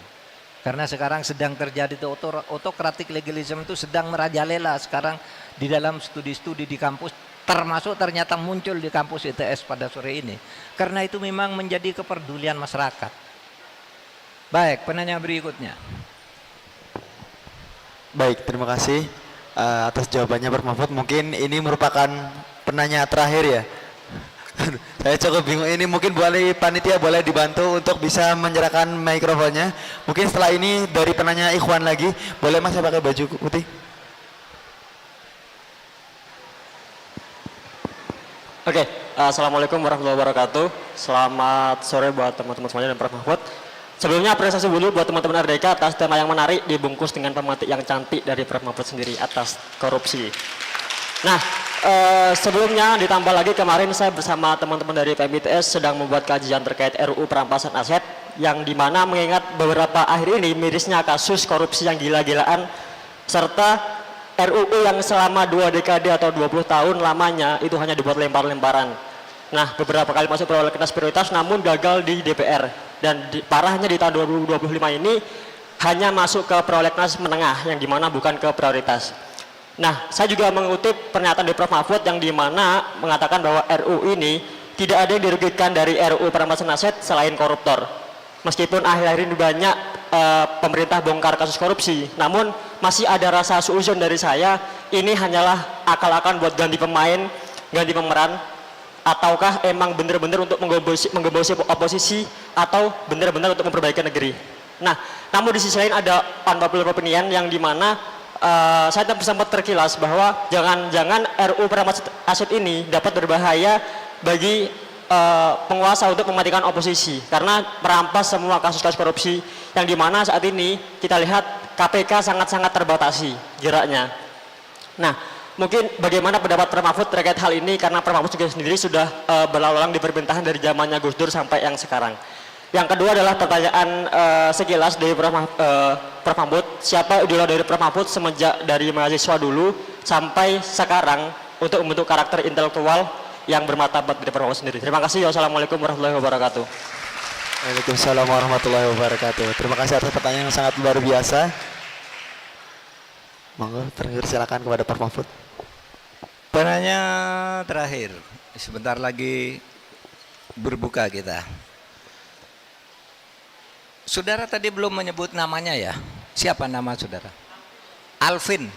Karena sekarang sedang terjadi autocratic legalism, itu sedang merajalela sekarang di dalam studi-studi di kampus, termasuk ternyata muncul di kampus ITS pada sore ini. Karena itu memang menjadi kepedulian masyarakat. Baik, penanya berikutnya. Baik, terima kasih atas jawabannya Prof. Mahfud. Mungkin ini merupakan penanya terakhir ya. Saya cukup bingung, ini mungkin boleh panitia boleh dibantu untuk bisa menyerahkan mikrofonnya. Mungkin setelah ini dari penanya Ikhwan lagi, boleh Mas saya pakai baju putih? Oke, Assalamualaikum warahmatullahi wabarakatuh. Selamat sore buat teman-teman semuanya dan Prof. Mahfud. Sebelumnya apresiasi dulu buat teman-teman RDK atas tema yang menarik dibungkus dengan pemantik yang cantik dari Prof. Mahfud sendiri atas korupsi. Nah, sebelumnya ditambah lagi kemarin saya bersama teman-teman dari PMITS sedang membuat kajian terkait RUU perampasan aset yang dimana mengingat beberapa akhir ini mirisnya kasus korupsi yang gila-gilaan serta RUU yang selama 2 dekade atau 20 tahun lamanya itu hanya dibuat lempar-lemparan. Nah, beberapa kali masuk prolegnas prioritas namun gagal di DPR dan parahnya di tahun 2025 ini hanya masuk ke prolegnas menengah yang dimana bukan ke prioritas. Nah, saya juga mengutip pernyataan dari Prof. Mahfud yang dimana mengatakan bahwa RUU ini tidak ada yang dirugikan dari RUU perampasan aset selain koruptor. Meskipun akhir-akhir ini banyak pemerintah bongkar kasus korupsi, namun masih ada rasa suuzon dari saya, ini hanyalah akal-akalan buat ganti pemain, ganti pemeran, ataukah emang benar-benar untuk menggembosi oposisi atau benar-benar untuk memperbaiki negeri. Nah, namun di sisi lain ada unpopular opinion yang dimana saya sempat terkilas bahwa jangan-jangan RUU perampasan aset ini dapat berbahaya bagi penguasa untuk mematikan oposisi karena merampas semua kasus-kasus korupsi yang dimana saat ini kita lihat KPK sangat-sangat terbatasi geraknya. Nah, mungkin bagaimana pendapat Prof. Mahfud terkait hal ini karena Prof. Mahfud juga sendiri sudah berlalu-lalang di pemerintahan dari zamannya Gus Dur sampai yang sekarang. Yang kedua adalah pertanyaan sekilas dari Prof. Mahfud, siapa idola dari Prof. Mahfud semenjak dari mahasiswa dulu sampai sekarang untuk membentuk karakter intelektual yang bermartabat dari Prof. Mahfud sendiri. Terima kasih. Wassalamualaikum warahmatullahi wabarakatuh. Waalaikumsalam warahmatullahi wabarakatuh. Terima kasih atas pertanyaan yang sangat luar biasa. Monggo terakhir silakan kepada Prof. Mahfud. Penanya terakhir, sebentar lagi berbuka kita. Saudara tadi belum menyebut namanya ya. Siapa nama saudara? Alvin,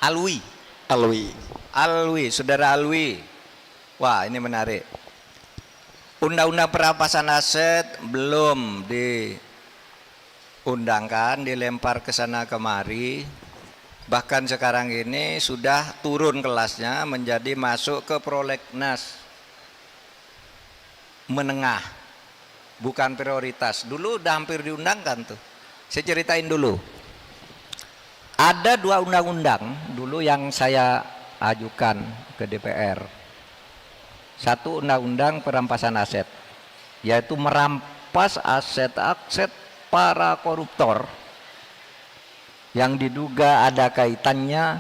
Alwi. Alwi, saudara Alwi. Wah, ini menarik. Undang-undang perampasan aset belum diundangkan, dilempar ke sana kemari. Bahkan sekarang ini sudah turun kelasnya menjadi masuk ke prolegnas menengah, bukan prioritas. Dulu udah hampir diundangkan tuh. Saya ceritain dulu. Ada 2 undang-undang dulu yang saya ajukan ke DPR. Satu undang-undang perampasan aset, yaitu merampas aset-aset para koruptor yang diduga ada kaitannya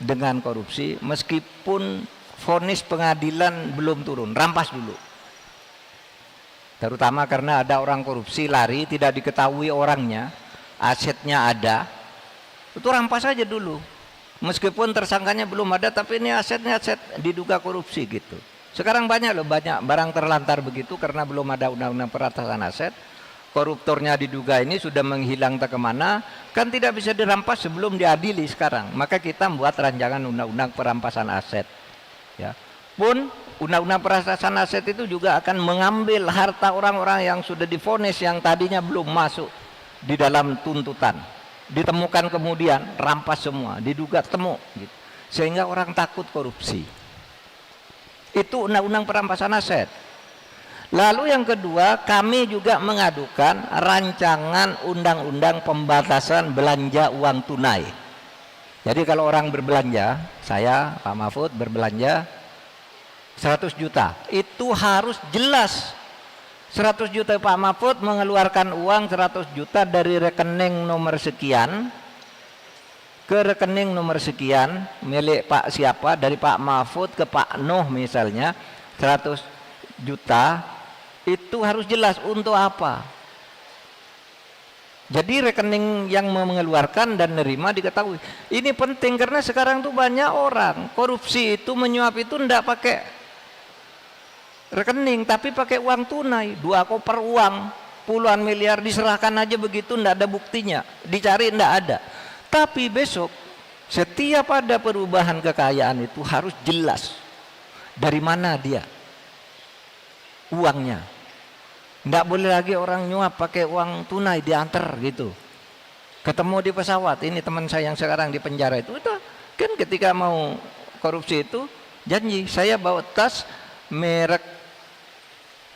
dengan korupsi meskipun vonis pengadilan belum turun, rampas dulu. Terutama karena ada orang korupsi lari, tidak diketahui orangnya, asetnya ada, itu rampas aja dulu. Meskipun tersangkanya belum ada, tapi ini asetnya aset diduga korupsi gitu. Sekarang banyak barang terlantar begitu karena belum ada undang-undang perampasan aset. Koruptornya diduga ini sudah menghilang tak kemana, kan tidak bisa dirampas sebelum diadili sekarang. Maka kita membuat rancangan undang-undang perampasan aset. Ya. Pun undang-undang perampasan aset itu juga akan mengambil harta orang-orang yang sudah divonis yang tadinya belum masuk di dalam tuntutan. ditemukan kemudian rampas semua, diduga temu gitu. Sehingga orang takut korupsi. Itu undang-undang perampasan aset. Lalu yang kedua, kami juga mengadukan rancangan undang-undang pembatasan belanja uang tunai. Jadi kalau orang berbelanja, saya Pak Mahfud berbelanja 100 juta, itu harus jelas 100 juta Pak Mahfud mengeluarkan uang 100 juta dari rekening nomor sekian ke rekening nomor sekian milik Pak siapa, dari Pak Mahfud ke Pak Nuh misalnya 100 juta, itu harus jelas untuk apa. Jadi rekening yang mengeluarkan dan nerima diketahui. Ini penting karena sekarang tuh banyak orang korupsi itu, menyuap itu tidak pakai rekening tapi pakai uang tunai, 2 koper uang puluhan miliar diserahkan aja begitu, tidak ada buktinya, dicari tidak ada. Tapi besok setiap ada perubahan kekayaan itu harus jelas dari mana dia uangnya. Tidak boleh lagi orang nyuap pakai uang tunai diantar gitu. Ketemu di pesawat, ini teman saya yang sekarang di penjara itu kan ketika mau korupsi itu janji, saya bawa tas merek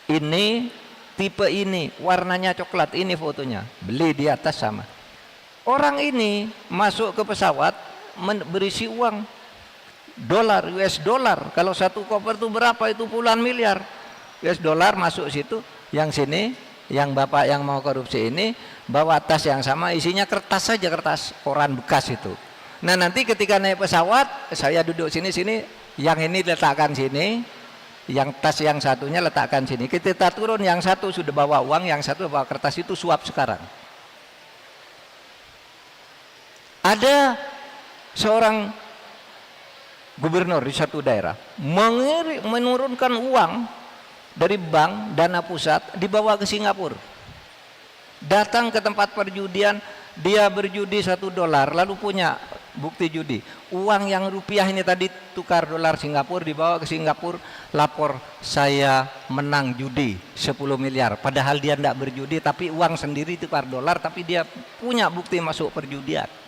ini, tipe ini, warnanya coklat, ini fotonya, beli di atas sama. Orang ini masuk ke pesawat berisi uang dolar, US dollar. Kalau 1 koper itu berapa? Itu puluhan miliar US dollar masuk situ. Yang sini, yang bapak yang mau korupsi ini bawa tas yang sama, isinya kertas saja, kertas koran bekas itu. Nah nanti ketika naik pesawat, saya duduk sini, yang ini letakkan sini, yang tas yang satunya letakkan sini. Kita turun, yang satu sudah bawa uang, yang satu bawa kertas, itu suap sekarang. Ada seorang gubernur di satu daerah menurunkan uang dari bank dana pusat dibawa ke Singapura, datang ke tempat perjudian, dia berjudi $1 lalu punya bukti judi, uang yang rupiah ini tadi tukar dolar Singapura, dibawa ke Singapura, lapor saya menang judi 10 miliar, padahal dia tidak berjudi tapi uang sendiri tukar dolar, tapi dia punya bukti masuk perjudian.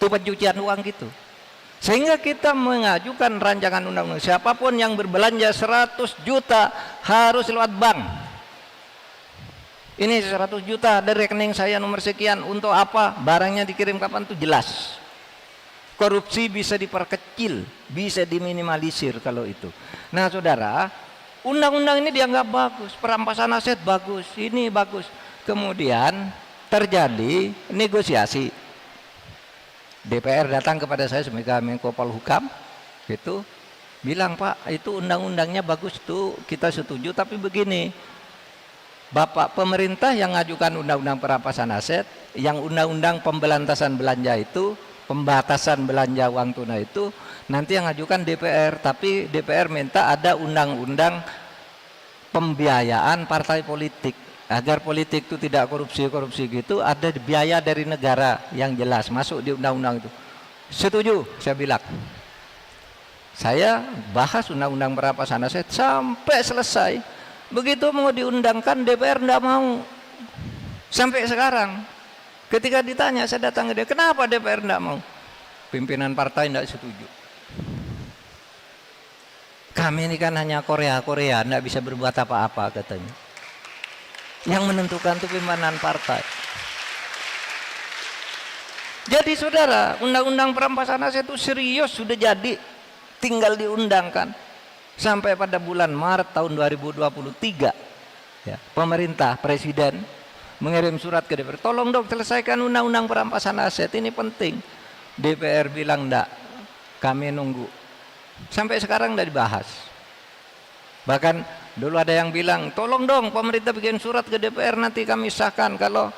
Itu pencucian uang gitu. Sehingga kita mengajukan rancangan undang-undang, siapapun yang berbelanja 100 juta harus lewat bank. Ini 100 juta dari rekening saya nomor sekian, untuk apa? Barangnya dikirim kapan itu jelas. Korupsi bisa diperkecil, bisa diminimalisir kalau itu. Nah saudara, undang-undang ini dianggap bagus, perampasan aset bagus, ini bagus. Kemudian terjadi negosiasi. DPR datang kepada saya sebagai Menko Polhukam, itu bilang, Pak, itu undang-undangnya bagus tuh, kita setuju, tapi begini, Bapak pemerintah yang ngajukan undang-undang perampasan aset, yang undang-undang pemberantasan belanja itu, pembatasan belanja uang tunai itu, nanti yang ngajukan DPR, tapi DPR minta ada undang-undang pembiayaan partai politik. Agar politik itu tidak korupsi gitu, ada biaya dari negara yang jelas masuk di undang-undang itu. Setuju, saya bilang. Saya bahas undang-undang perampasan aset sampai selesai. Begitu mau diundangkan, DPR tidak mau. Sampai sekarang, ketika ditanya, saya datang ke dia, kenapa DPR tidak mau? Pimpinan partai tidak setuju. Kami ini kan hanya Korea, tidak bisa berbuat apa-apa katanya. Yang menentukan itu pimpinan partai. Jadi saudara, undang-undang perampasan aset itu serius sudah jadi, tinggal diundangkan. Sampai pada bulan Maret tahun 2023 ya, pemerintah, presiden mengirim surat ke DPR, tolong dong selesaikan undang-undang perampasan aset, ini penting. DPR bilang enggak, kami nunggu. Sampai sekarang tidak dibahas. Bahkan dulu ada yang bilang, tolong dong pemerintah bikin surat ke DPR, nanti kami sahkan. Kalau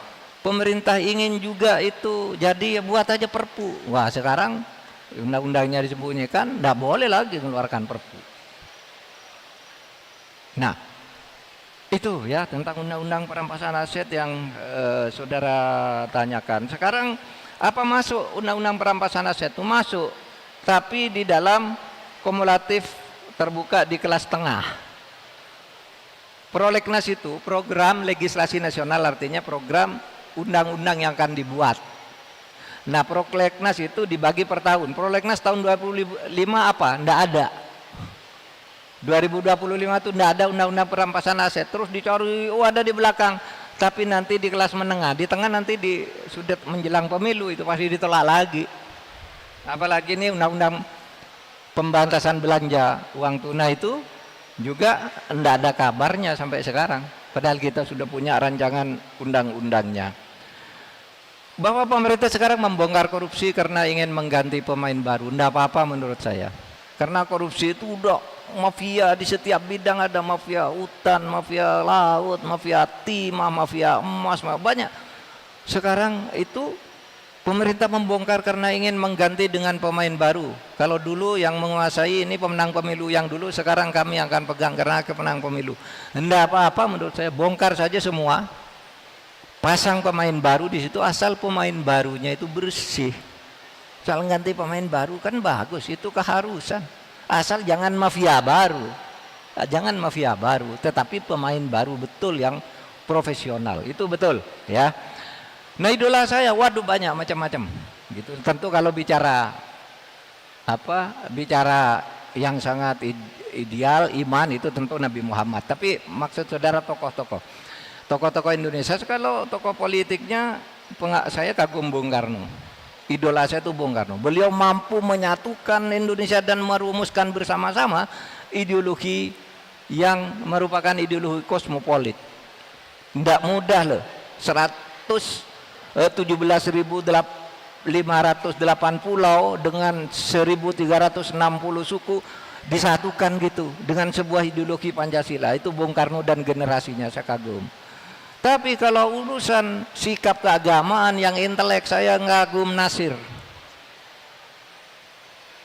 pemerintah ingin juga itu jadi, ya buat aja perpu. Wah sekarang undang-undangnya disembunyikan, tidak boleh lagi mengeluarkan perpu. Nah itu ya tentang undang-undang perampasan aset yang saudara tanyakan. Sekarang apa masuk undang-undang perampasan aset? Itu masuk, tapi di dalam kumulatif terbuka di kelas tengah. Prolegnas itu program legislasi nasional, artinya program undang-undang yang akan dibuat. Nah, prolegnas itu dibagi per tahun. Prolegnas tahun 2005 apa? Nggak ada. 2025 itu nggak ada undang-undang perampasan aset. Terus dicari, oh ada di belakang. Tapi nanti di kelas menengah, di tengah nanti sudah menjelang pemilu itu pasti ditolak lagi. Apalagi ini undang-undang pemberantasan belanja uang tunai itu juga nggak ada kabarnya sampai sekarang. Padahal kita sudah punya rancangan undang-undangnya. Bahwa pemerintah sekarang membongkar korupsi karena ingin mengganti pemain baru, enggak apa-apa menurut saya. Karena korupsi itu udah mafia, di setiap bidang ada mafia hutan, mafia laut, mafia timah, mafia emas, banyak. Sekarang itu pemerintah membongkar karena ingin mengganti dengan pemain baru. Kalau dulu yang menguasai ini pemenang pemilu yang dulu, sekarang kami akan pegang karena pemenang pemilu. Enggak apa-apa menurut saya, bongkar saja semua. Pasang pemain baru di situ, asal pemain barunya itu bersih. Soal ganti pemain baru kan bagus, itu keharusan. Asal jangan mafia baru. Jangan mafia baru, tetapi pemain baru betul yang profesional. Itu betul, ya. Nah, idola saya waduh banyak macam-macam. Gitu. Tentu kalau bicara bicara yang sangat ideal iman itu tentu Nabi Muhammad. Tapi maksud saudara tokoh-tokoh Indonesia, kalau tokoh politiknya saya kagum Bung Karno. Idola saya itu Bung Karno. Beliau mampu menyatukan Indonesia dan merumuskan bersama-sama ideologi yang merupakan ideologi kosmopolit. Tidak mudah loh. 117.508 pulau dengan 1.360 suku disatukan gitu dengan sebuah ideologi Pancasila. Itu Bung Karno dan generasinya, saya kagum. Tapi kalau urusan sikap keagamaan yang intelek, saya ngagum Nasir.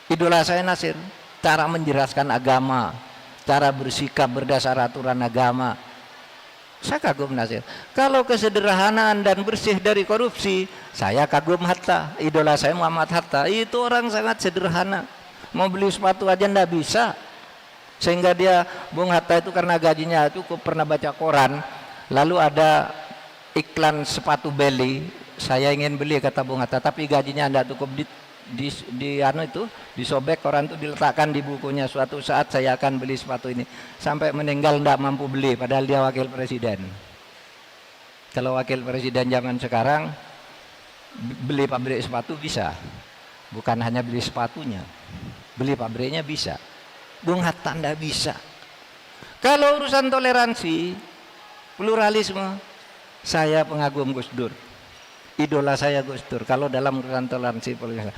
Idola saya Nasir. Cara menjelaskan agama, cara bersikap berdasar aturan agama, saya kagum Nasir. Kalau kesederhanaan dan bersih dari korupsi, saya kagum Hatta. Idola saya Muhammad Hatta. Itu orang sangat sederhana. Mau beli sepatu aja ndak bisa. Sehingga dia, Bung Hatta itu karena gajinya cukup, pernah baca koran. Lalu ada iklan sepatu Beli, saya ingin beli kata Bung Hatta, tapi gajinya tidak cukup, disobek koran itu, diletakkan di bukunya, suatu saat saya akan beli sepatu ini. Sampai meninggal tidak mampu beli, padahal dia wakil presiden. Kalau wakil presiden zaman sekarang beli pabrik sepatu bisa, bukan hanya beli sepatunya, beli pabriknya bisa. Bung Hatta tidak bisa. Kalau urusan toleransi, pluralisme, saya pengagum Gus Dur. Idola saya Gus Dur kalau dalam urusan toleransi politik.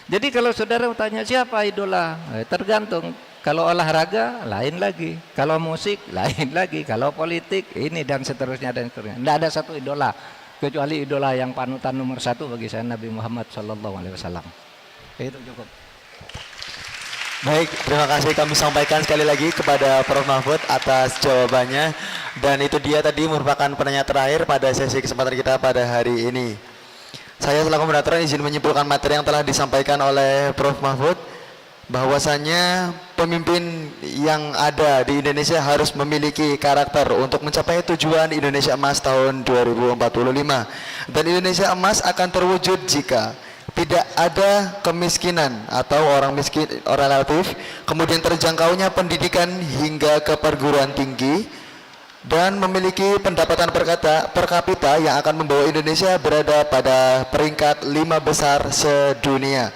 Jadi kalau saudara tanya siapa idola, tergantung. Kalau olahraga lain lagi, kalau musik lain lagi, kalau politik ini dan seterusnya dan seterusnya. Tidak ada satu idola kecuali idola yang panutan nomor satu bagi saya Nabi Muhammad SAW. Itu cukup. Baik, terima kasih kami sampaikan sekali lagi kepada Prof. Mahfud atas jawabannya. Dan itu dia tadi merupakan penanya terakhir pada sesi kesempatan kita pada hari ini. Saya selaku moderator izin menyimpulkan materi yang telah disampaikan oleh Prof. Mahfud, bahwasannya pemimpin yang ada di Indonesia harus memiliki karakter untuk mencapai tujuan Indonesia Emas tahun 2045. Dan Indonesia Emas akan terwujud jika tidak ada kemiskinan atau orang miskin, orang relatif, kemudian terjangkaunya pendidikan hingga ke perguruan tinggi, dan memiliki pendapatan per kapita yang akan membawa Indonesia berada pada peringkat 5 besar sedunia.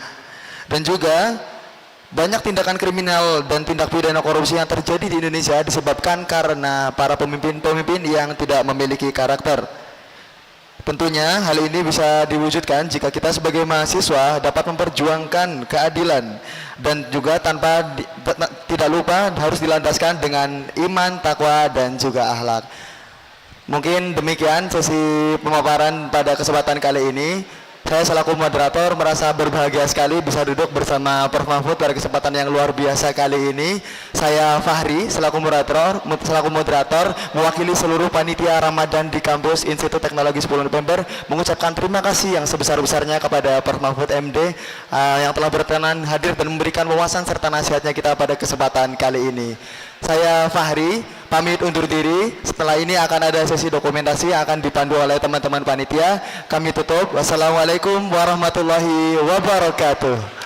Dan juga banyak tindakan kriminal dan tindak pidana korupsi yang terjadi di Indonesia disebabkan karena para pemimpin-pemimpin yang tidak memiliki karakter. Tentunya hal ini bisa diwujudkan jika kita sebagai mahasiswa dapat memperjuangkan keadilan, dan juga tidak lupa harus dilandaskan dengan iman, takwa, dan juga akhlak. Mungkin demikian sesi pemaparan pada kesempatan kali ini. Saya selaku moderator merasa berbahagia sekali bisa duduk bersama Prof. Mahfud pada kesempatan yang luar biasa kali ini. Saya Fahri selaku moderator mewakili seluruh panitia Ramadan di kampus Institut Teknologi 10 November mengucapkan terima kasih yang sebesar-besarnya kepada Prof. Mahfud MD yang telah berkenan hadir dan memberikan wawasan serta nasihatnya kita pada kesempatan kali ini. Saya Fahri pamit undur diri. Setelah ini akan ada sesi dokumentasi yang akan dipandu oleh teman-teman panitia. Kami tutup. Wassalamualaikum warahmatullahi wabarakatuh.